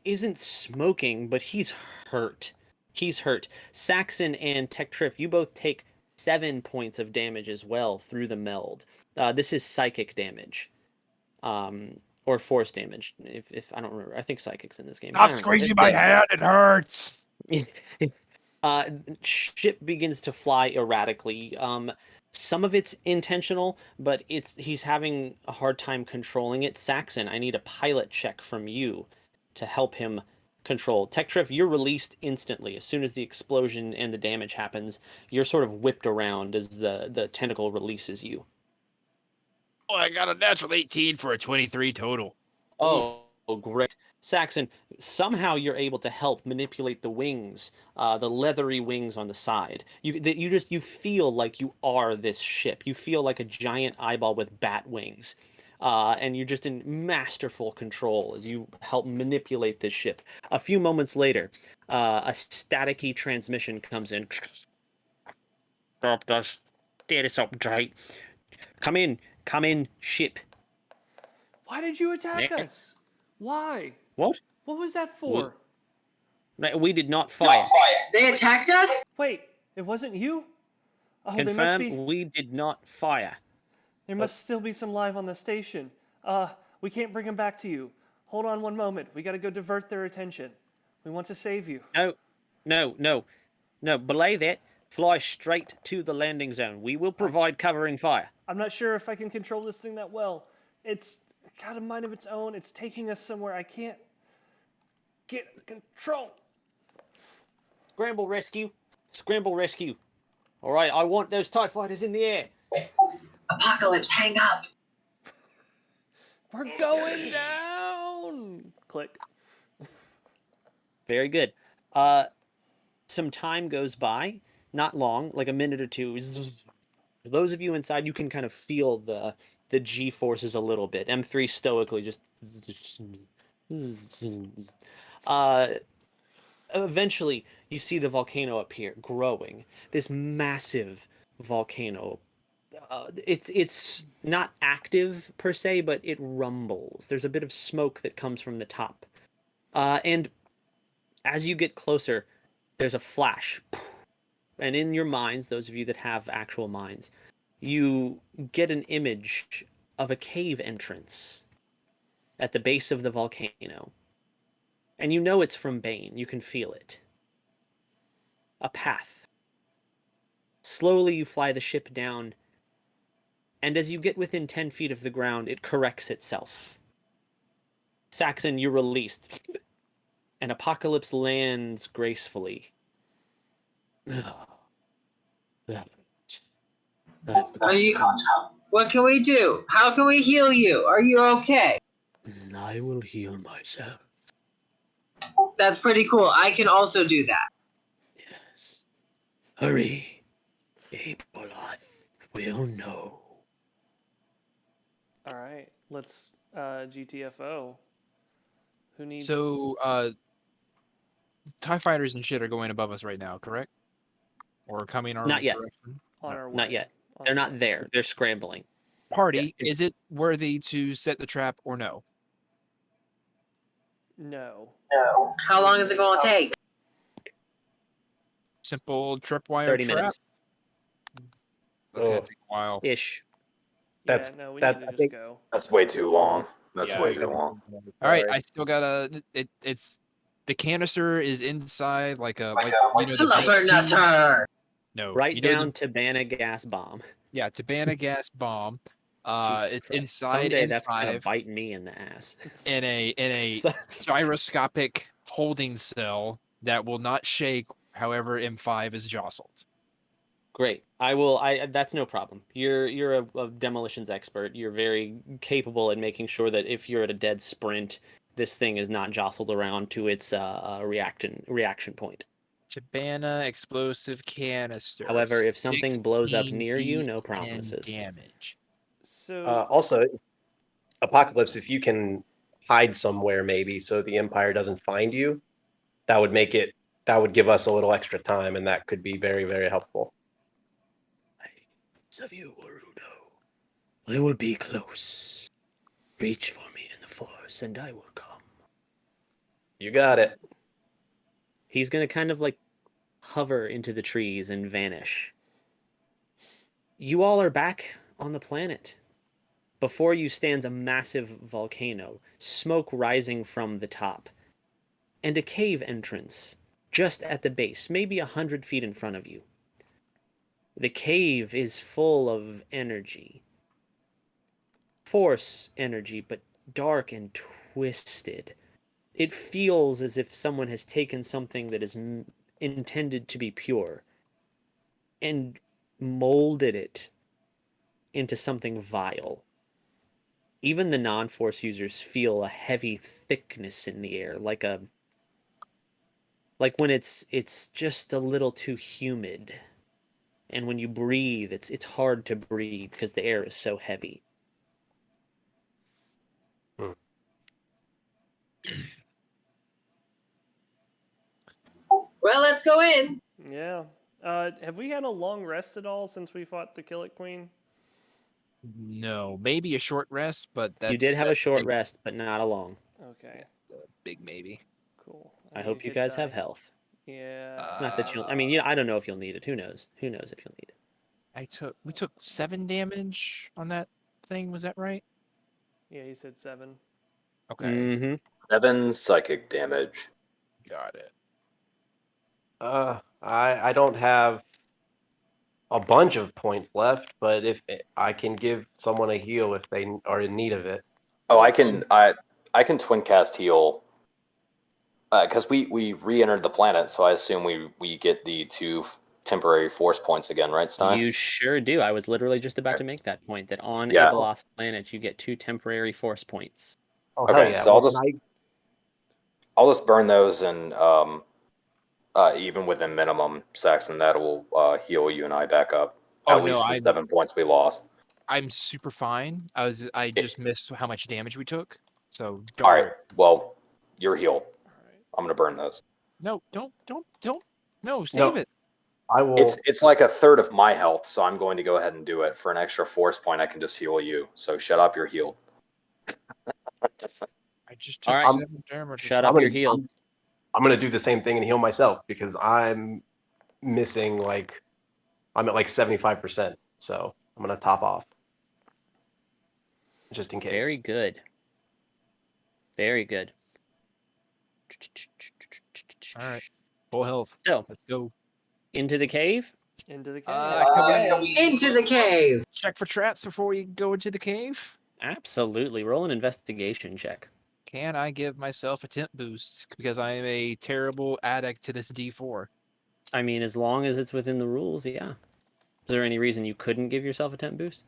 isn't smoking, but he's hurt. He's hurt. Saxon and Tektrif, you both take 7 points of damage as well through the meld. This is psychic damage, or force damage. If I don't remember, I think psychic's in this game. I Stop don't know. squeezing It's my damage. hand. It hurts. Ship begins to fly erratically. Some of it's intentional, but he's having a hard time controlling it. Saxon, I need a pilot check from you to help him control. Tektrif, you're released instantly. As soon as the explosion and the damage happens, you're sort of whipped around as the tentacle releases you. Oh, I got a natural 18 for a 23 total. Oh, great. Saxon, somehow you're able to help manipulate the wings, the leathery wings on the side. You feel like you are this ship. You feel like a giant eyeball with bat wings. And you're just in masterful control as you help manipulate this ship. A few moments later, a staticky transmission comes in. Stop this. Get it up tight. Come in, ship. Why did you attack us? Why? What? What was that for? We did not fire. They attacked us? Wait, it wasn't you? Oh, they must be. Confirm, we did not fire. There must still be some live on the station. We can't bring them back to you. Hold on one moment. We gotta go divert their attention. We want to save you. No. Belay that. Fly straight to the landing zone. We will provide covering fire. I'm not sure if I can control this thing that well. It's got a mind of its own. It's taking us somewhere I can't get control. Scramble rescue. Scramble rescue. All right, I want those TIE fighters in the air. Apocalypse, hang up. We're going down. Click. Very good. Some time goes by, not long, like a minute or two. Those of you inside, you can kind of feel the G forces a little bit. M3 stoically just. Eventually, you see the volcano appear, growing. This massive volcano. It's not active per se, but it rumbles. There's a bit of smoke that comes from the top, and as you get closer, there's a flash, and in your minds, those of you that have actual minds, you get an image of a cave entrance at the base of the volcano. And you know it's from Bane. You can feel it. A path. Slowly you fly the ship down, and as you get within 10 feet of the ground, it corrects itself. Saxon, you're released. And Apocalypse lands gracefully. Are you? What can we do? How can we heal you? Are you okay? I will heal myself. That's pretty cool. I can also do that. Yes. Hurry. Aboloth will know. All right, let's GTFO. Who needs? So, TIE fighters and shit are going above us right now, correct? Or coming our Not yet. direction? on No. our way. Not yet. On They're our not way. there. They're scrambling. Party, Yeah, is it worthy to set the trap or no? No. How long is it going to take? Simple tripwire 30 trap? minutes. That's gonna Oh. take a while. Ish. That's- Yeah, no, we that- need I to just think- go. That's way too long. That's Yeah, way I too gotta- long. All right, Sorry. I still gotta. It's the canister is inside like a Like you know, the Fluffer bank key? Nutter. No, Right you know down to Tabana gas bomb. yeah, Tabana gas bomb. Jesus It's Christ. inside Someday that's M5 gonna bite me in the ass. in a So- gyroscopic holding cell that will not shake. However, M5 is jostled. Great. That's no problem. You're a demolitions expert. You're very capable at making sure that if you're at a dead sprint, this thing is not jostled around to its reaction point. Tabana explosive canister. However, if something blows up 16 near you, no D10 promises. damage. So Also, Apocalypse, if you can hide somewhere maybe so the Empire doesn't find you, that would give us a little extra time, and that could be very, very helpful. Savio Warudo, I will be close. Reach for me in the force, and I will come. You got it. He's gonna kind of like hover into the trees and vanish. You all are back on the planet. Before you stands a massive volcano, smoke rising from the top, and a cave entrance just at the base, maybe 100 feet in front of you. The cave is full of energy. Force energy, but dark and twisted. It feels as if someone has taken something that is intended to be pure and molded it into something vile. Even the non-force users feel a heavy thickness in the air, like when it's just a little too humid. And when you breathe, it's hard to breathe because the air is so heavy. Well, let's go in. yeah. Have we had a long rest at all since we fought the Killick Queen? No, maybe a short rest, but that's You did have a that's short big, rest, but not a long. Okay. big maybe. Cool. I need hope to you get guys have die. health. Yeah. Not that you'll. I mean, I don't know if you'll need it. Who knows? Who knows if you'll need it? We took 7 damage on that thing. Was that right? Yeah, he said 7. Okay, Mm-hmm. 7 psychic damage. got it. I don't have a bunch of points left, but if I can give someone a heal if they are in need of it. Oh, I can twin cast heal. Because we re-entered the planet, so I assume we get the 2 temporary force points again, right, Stein? You sure do. I was literally just about Okay. to make that point that on a Yeah. lost planet, you get 2 temporary force points. Oh hell Okay, yeah! so Well, I'll just burn those, and even within minimum, Saxon, that'll heal you and I back up. Oh At no, least the 7 points we lost. I'm super fine. I just missed how much damage we took, so don't All worry. right. Well, you're healed. All right. I'm gonna burn those. No, don't. No, save No. it. I will. It's like a third of my health, so I'm going to go ahead and do it. For an extra force point, I can just heal you. So shut up, you're healed. I just All took right. 7 damage. Shut I'm up, gonna. you're healed. I'm gonna do the same thing and heal myself because I'm missing I'm at like 75%. So I'm gonna top off just in case. Very good. Very good. All right, full health. So, Let's go. into the cave? Into the cave. Can we Into the cave. check for traps before we go into the cave? Absolutely. Roll an investigation check. Can I give myself a temp boost because I am a terrible addict to this D4? I mean, as long as it's within the rules, yeah. Is there any reason you couldn't give yourself a temp boost?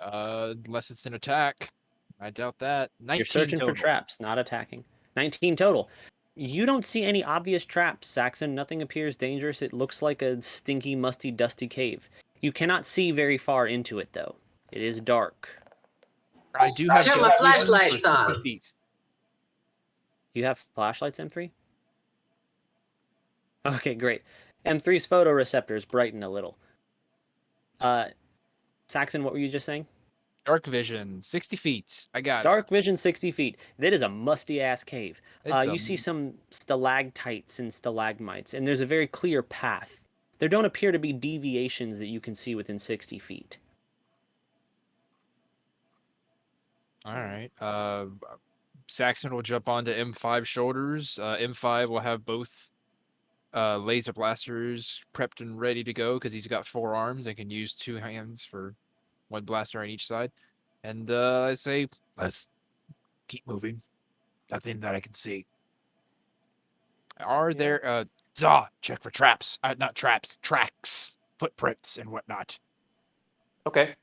Unless it's an attack. I doubt that. 19 You're searching total. for traps, not attacking. 19 total. You don't see any obvious traps, Saxon. Nothing appears dangerous. It looks like a stinky, musty, dusty cave. You cannot see very far into it, though. It is dark. I do have Turn my dark vision for flashlights 60 on. feet. Do you have flashlights, M3? Okay, great. M3's photoreceptors brighten a little. Saxon, what were you just saying? Dark vision, 60 feet. I got Dark it. vision, 60 feet. That is a musty ass cave. It's You a- see some stalactites and stalagmites, and there's a very clear path. There don't appear to be deviations that you can see within 60 feet. All right. Saxon will jump onto M5 shoulders. M5 will have both laser blasters prepped and ready to go because he's got 4 arms and can use 2 hands for 1 blaster on each side. And I say, let's keep moving. Nothing that I can see. Are Yeah. there Zaw, check for traps. Not traps, tracks, footprints, and whatnot. Okay.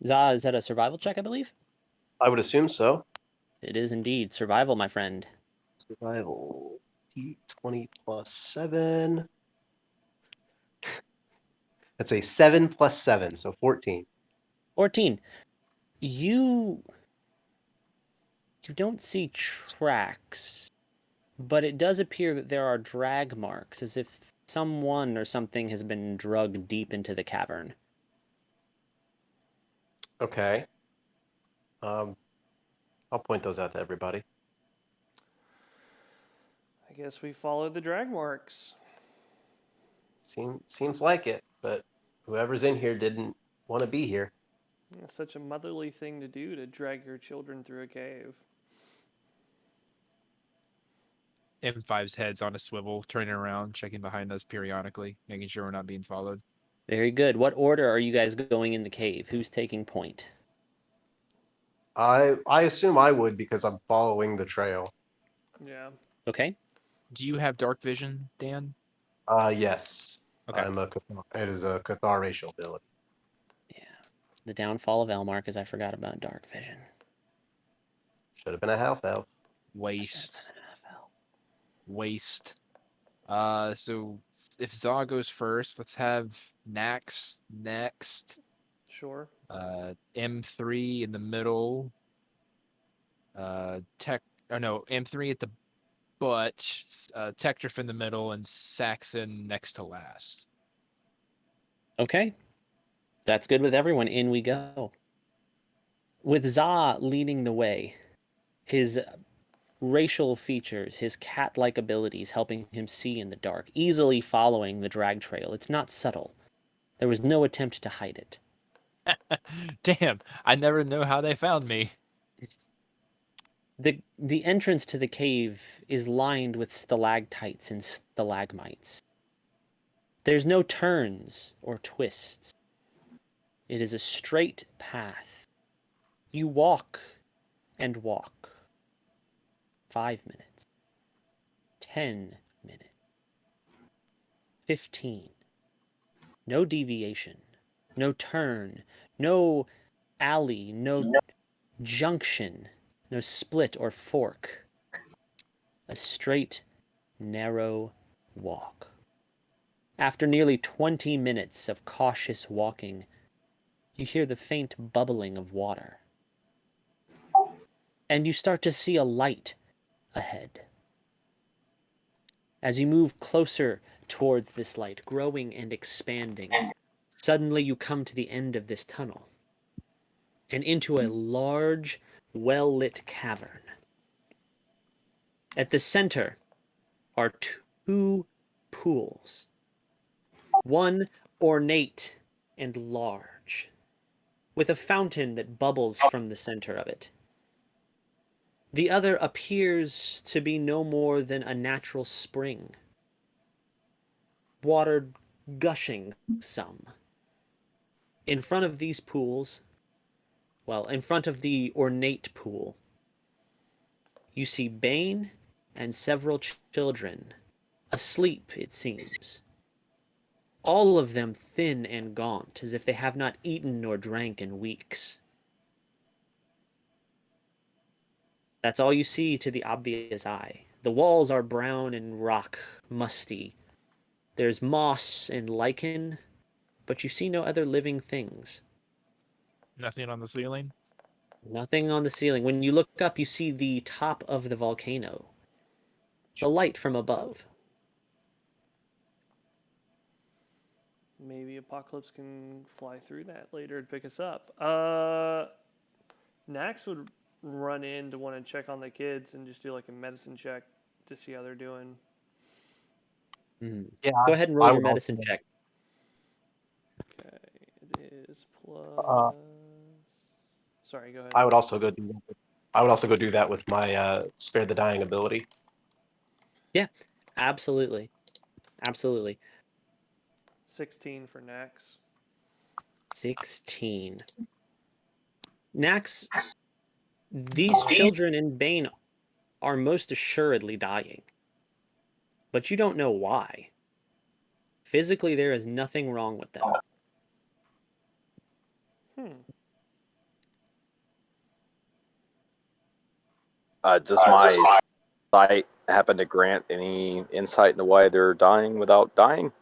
Za, is that a survival check, I believe? I would assume so. It is indeed. Survival, my friend. Survival. D20 plus 7. That's a 7 plus 7, so 14. 14. You don't see tracks, but it does appear that there are drag marks, as if someone or something has been drugged deep into the cavern. Okay. I'll point those out to everybody. I guess we follow the drag marks. Seems like it, but whoever's in here didn't want to be here. It's such a motherly thing to do, to drag your children through a cave. M5's head's on a swivel, turning around, checking behind us periodically, making sure we're not being followed. Very good. What order are you guys going in the cave? Who's taking point? I assume I would because I'm following the trail. Yeah. Okay. Do you have dark vision, Dan? Yes. Okay. It is a Cathar racial ability. Yeah. The downfall of Elmark is I forgot about dark vision. Should have been a half elf. Waste. Waste. So if Zaw goes first, let's have Nax next. Sure. M3 in the middle. M3 at the butt. Tektrif in the middle, and Saxon next to last. Okay. That's good with everyone. In we go. With Za leading the way, his racial features, his cat-like abilities helping him see in the dark, easily following the drag trail. It's not subtle. There was no attempt to hide it. Damn, I never know how they found me. The entrance to the cave is lined with stalactites and stalagmites. There's no turns or twists. It is a straight path. You walk and walk. 5 minutes. 10 minutes. 15. No deviation. No turn. No alley. No junction. No split or fork. A straight, narrow walk. After nearly 20 minutes of cautious walking, you hear the faint bubbling of water. And you start to see a light ahead. As you move closer towards this light, growing and expanding, suddenly you come to the end of this tunnel and into a large, well-lit cavern. At the center are two pools, one ornate and large, with a fountain that bubbles from the center of it. The other appears to be no more than a natural spring, water gushing some. In front of these pools, in front of the ornate pool, you see Bane and several children, asleep, it seems. All of them thin and gaunt, as if they have not eaten nor drank in weeks. That's all you see to the obvious eye. The walls are brown and rock, musty. There's moss and lichen, but you see no other living things. Nothing on the ceiling. Nothing on the ceiling. When you look up, you see the top of the volcano, the light from above. Maybe Apocalypse can fly through that later and pick us up. Nax would run in to want to check on the kids and just do like a medicine check to see how they're doing. Yeah, Go ahead and I roll your would medicine also- check. Okay, it is plus. Uh, Sorry, go ahead. I would also go do that. I would also go do that with my spare the dying ability. Yeah, absolutely. Absolutely. 16 for Nax. 16. Nax, these children in Bane are most assuredly dying. But you don't know why. Physically, there is nothing wrong with them. Does my sight happen to grant any insight into why they're dying without dying?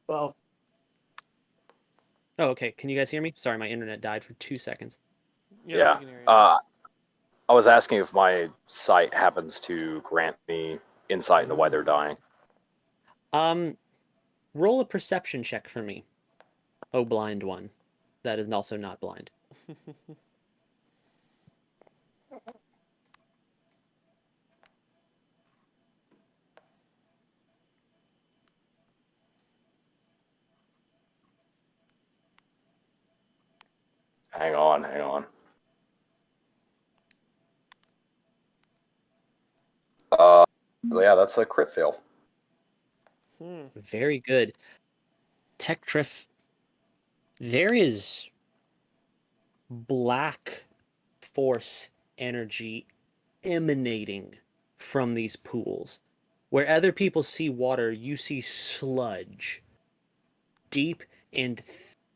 Well, Oh, okay. Can you guys hear me? Sorry, my internet died for 2 seconds. Yep, Yeah. we can hear you. I was asking if my sight happens to grant me insight into why they're dying. Roll a perception check for me. Oh, blind one. That is also not blind. Hang on. Yeah, that's a crit fail. Very good. Tektrif, there is black force energy emanating from these pools. Where other people see water, you see sludge. Deep and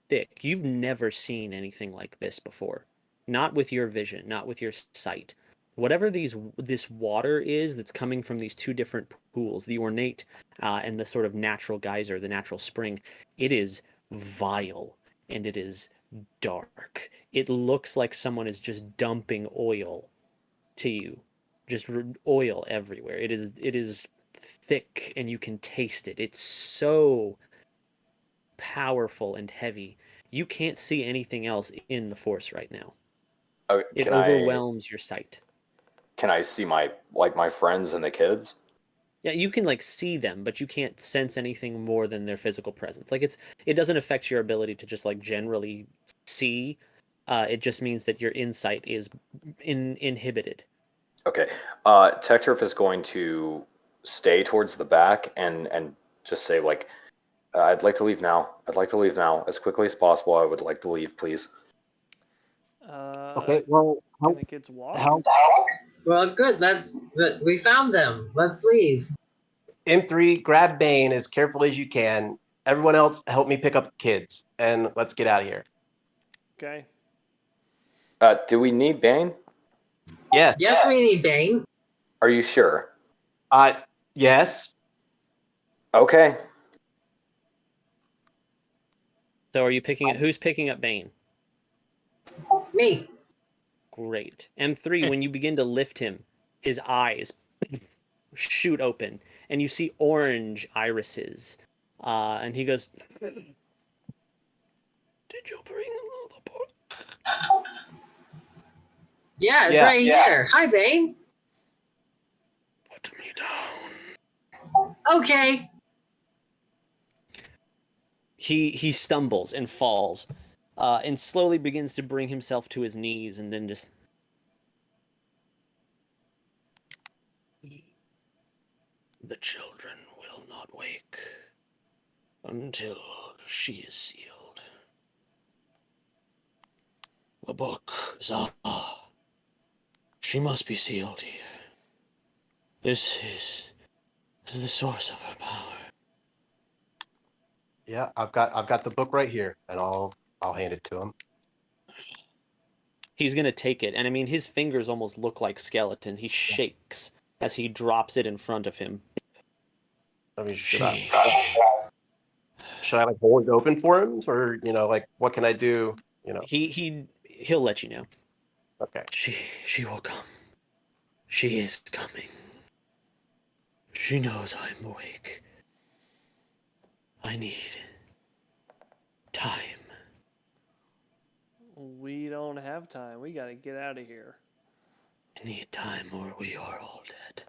thick. You've never seen anything like this before. Not with your vision, not with your sight. Whatever this water is that's coming from these two different pools, the ornate and the sort of natural geyser, the natural spring, it is vile and it is dark. It looks like someone is just dumping oil to you, just oil everywhere. It is thick and you can taste it. It's so powerful and heavy. You can't see anything else in the force right now. It overwhelms your sight. Can I see my friends and the kids? Yeah, you can like see them, but you can't sense anything more than their physical presence. Like it doesn't affect your ability to just like generally see. It just means that your insight is inhibited. Okay. Tekturf is going to stay towards the back and just say like, I'd like to leave now. I'd like to leave now as quickly as possible. I would like to leave, please. Okay, well, Can the kids walk? how Well, good. We found them. Let's leave. M3, grab Bane as carefully as you can. Everyone else, help me pick up the kids, and let's get out of here. Okay. Do we need Bane? Yes. Yes, we need Bane. Are you sure? Yes. Okay. So are you picking it? Who's picking up Bane? Me. Great. M3, when you begin to lift him, his eyes shoot open, and you see orange irises. And he goes, "Did you bring the book?" Yeah, it's Yeah. right here. Hi, Bane. Put me down. Okay. He stumbles and falls, and slowly begins to bring himself to his knees, and then just. The children will not wake until she is sealed. The book, Zah. She must be sealed here. This is the source of her power. Yeah, I've got the book right here, and I'll hand it to him. He's gonna take it, and I mean his fingers almost look like skeleton. He shakes as he drops it in front of him. I mean, should She I like hold it open for him, or like what can I do? he'll let you know. Okay. She will come. She is coming. She knows I'm awake. I need time. We don't have time. We gotta get out of here. I need time or we are all dead.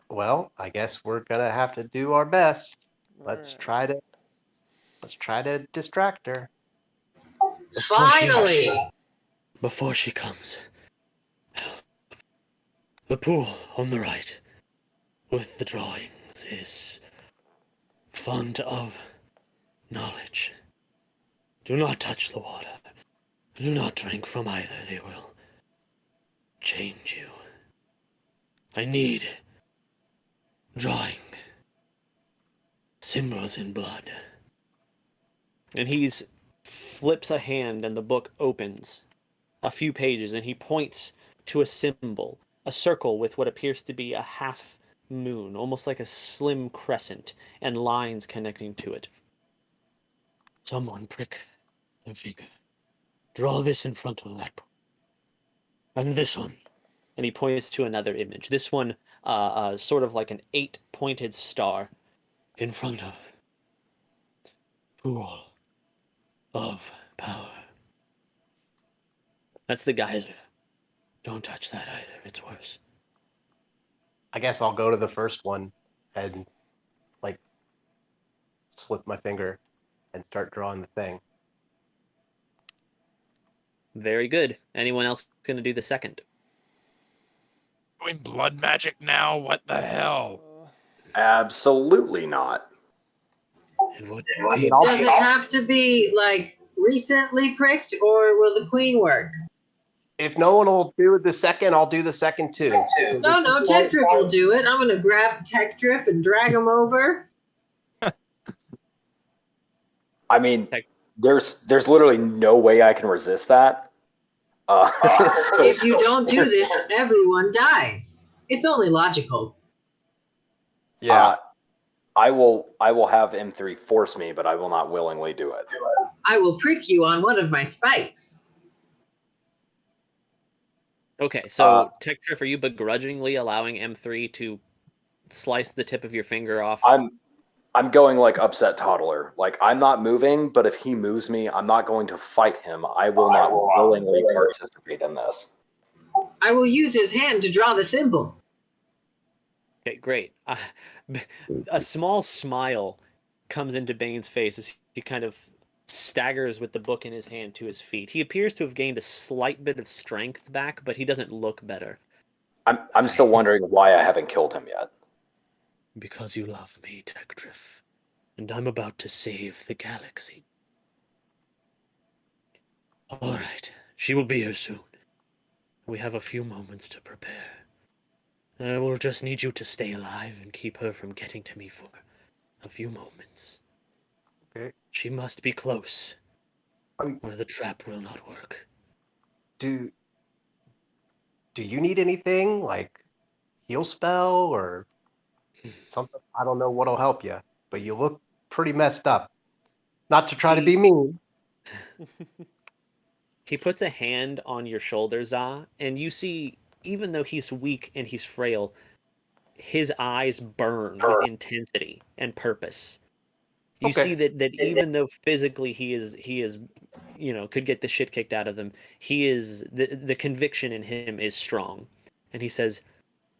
Well, I guess we're gonna have to do our best. Let's Alright. try to distract her. Finally. Before she comes, the pool on the right with the drawings is font of knowledge. Do not touch the water. Do not drink from either. They will change you. I need drawing symbols in blood. And he's flips a hand and the book opens a few pages and he points to a symbol, a circle with what appears to be a half moon, almost like a slim crescent, and lines connecting to it. Someone prick the finger. Draw this in front of that. And this one. And he points to another image. This one, sort of like an 8-pointed star in front of pool of power. That's the geyser. Don't touch that either. It's worse. I guess I'll go to the first one and like slip my finger and start drawing the thing. Very good. Anyone else going to do the second? Doing blood magic now? What the hell? Absolutely not. And what Does it have to be like recently pricked, or will the queen work? If no one will do the second, I'll do the second too. No, Tech Drift will do it. I'm gonna grab Tech Drift and drag him over. I mean, there's literally no way I can resist that. If you don't do this, everyone dies. It's only logical. Yeah. I will have M3 force me, but I will not willingly do it. I will prick you on one of my spikes. Okay, so Tech Drift, are you begrudgingly allowing M3 to slice the tip of your finger off? I'm going like upset toddler. Like I'm not moving, but if he moves me, I'm not going to fight him. I will not willingly participate in this. I will use his hand to draw the symbol. Okay, great. A small smile comes into Bane's face as he kind of staggers with the book in his hand to his feet. He appears to have gained a slight bit of strength back, but he doesn't look better. I'm still wondering why I haven't killed him yet. Because you love me, Tech Drift, and I'm about to save the galaxy. All right, she will be here soon. We have a few moments to prepare. I will just need you to stay alive and keep her from getting to me for a few moments. Okay. She must be close, Um, or the trap will not work. do do you need anything like heal spell or something? I don't know what'll help you, but you look pretty messed up. Not to try to be mean. He puts a hand on your shoulder, Za, and you see, even though he's weak and he's frail, his eyes burn with intensity and purpose. You see Okay. that even though physically he is could get the shit kicked out of him, he is the conviction in him is strong. And he says,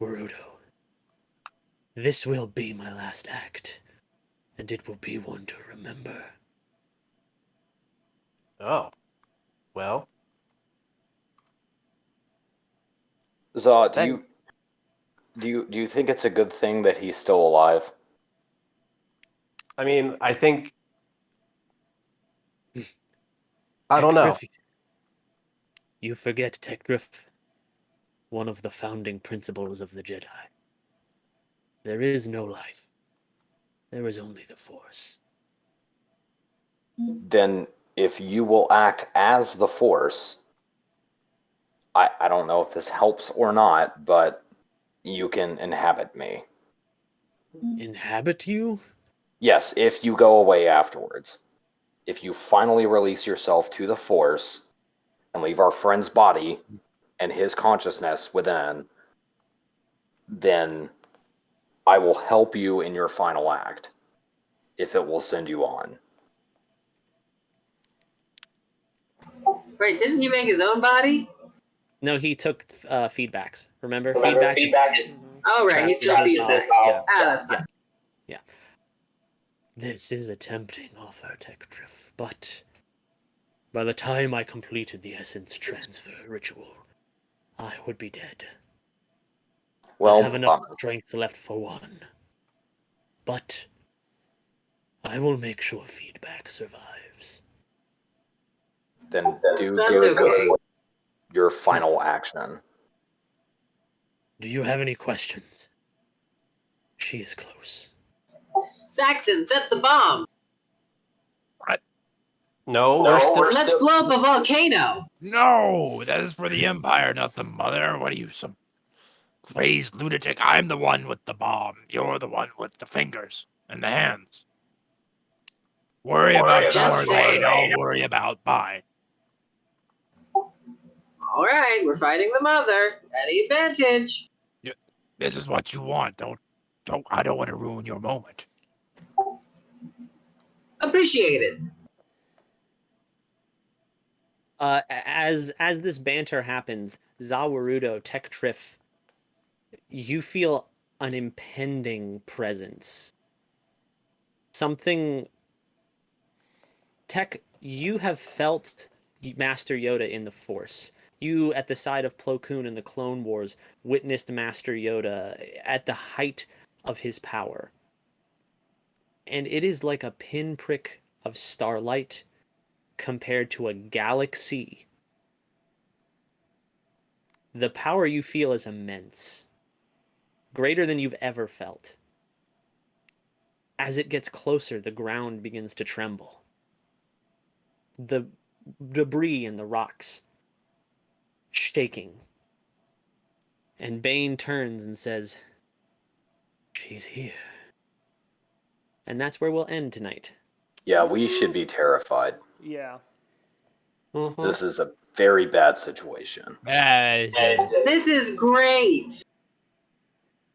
Warudo, this will be my last act, and it will be one to remember. Oh, well, Zod, thanks. do you think it's a good thing that he's still alive? I mean, I think I don't know. Tekkrif, you forget, Tekkrif, one of the founding principles of the Jedi. There is no life. There is only the Force. Then if you will act as the Force, I don't know if this helps or not, but you can inhabit me. Inhabit you? Yes, if you go away afterwards. If you finally release yourself to the Force and leave our friend's body and his consciousness within, then I will help you in your final act if it will send you on. Right, didn't he make his own body? No, he took feedbacks. Remember, Remember, feedback feedback is Oh, right, he's still trapped in feeding his this. eye. all. Yeah, Ah, that's fine. yeah. This is a tempting offer, Tekkrif, but by the time I completed the essence transfer ritual, I would be dead. I have Well, enough strength left for one, but I will make sure feedback survives. then do That's give okay. your final action. Do you have any questions? She is close. Saxon, set the bomb. No, we're still. Let's blow up a volcano. No, that is for the Empire, not the Mother. What are you, some crazed lunatic? I'm the one with the bomb. You're the one with the fingers and the hands. Worry about Just yours, Wayne. saying. I'll worry about mine. All right, we're fighting the mother. Any advantage? This is what you want. Don't. I don't want to ruin your moment. Appreciated. As this banter happens, Zawarudo, Tektrif, you feel an impending presence. Something. Tech, you have felt Master Yoda in the Force. You, at the side of Plo Koon in the Clone Wars, witnessed Master Yoda at the height of his power. And it is like a pinprick of starlight compared to a galaxy. The power you feel is immense, greater than you've ever felt. As it gets closer, the ground begins to tremble. The debris and the rocks shaking. And Bane turns and says, she's here. And that's where we'll end tonight. Yeah, we should be terrified. Yeah. Mhm. This is a very bad situation. This is great.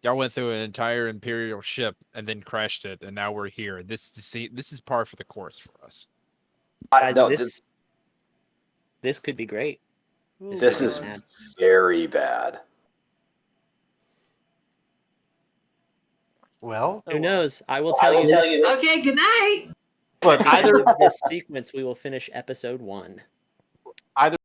Y'all went through an entire Imperial ship and then crashed it, and now we're here. This is par for the course for us. Guys, No, this could be great. Oh, this could be is bad. very bad. Well, Who knows? I will I tell will you tell this. you this. Okay, good night. look, At the end either of this sequence, we will finish episode 1.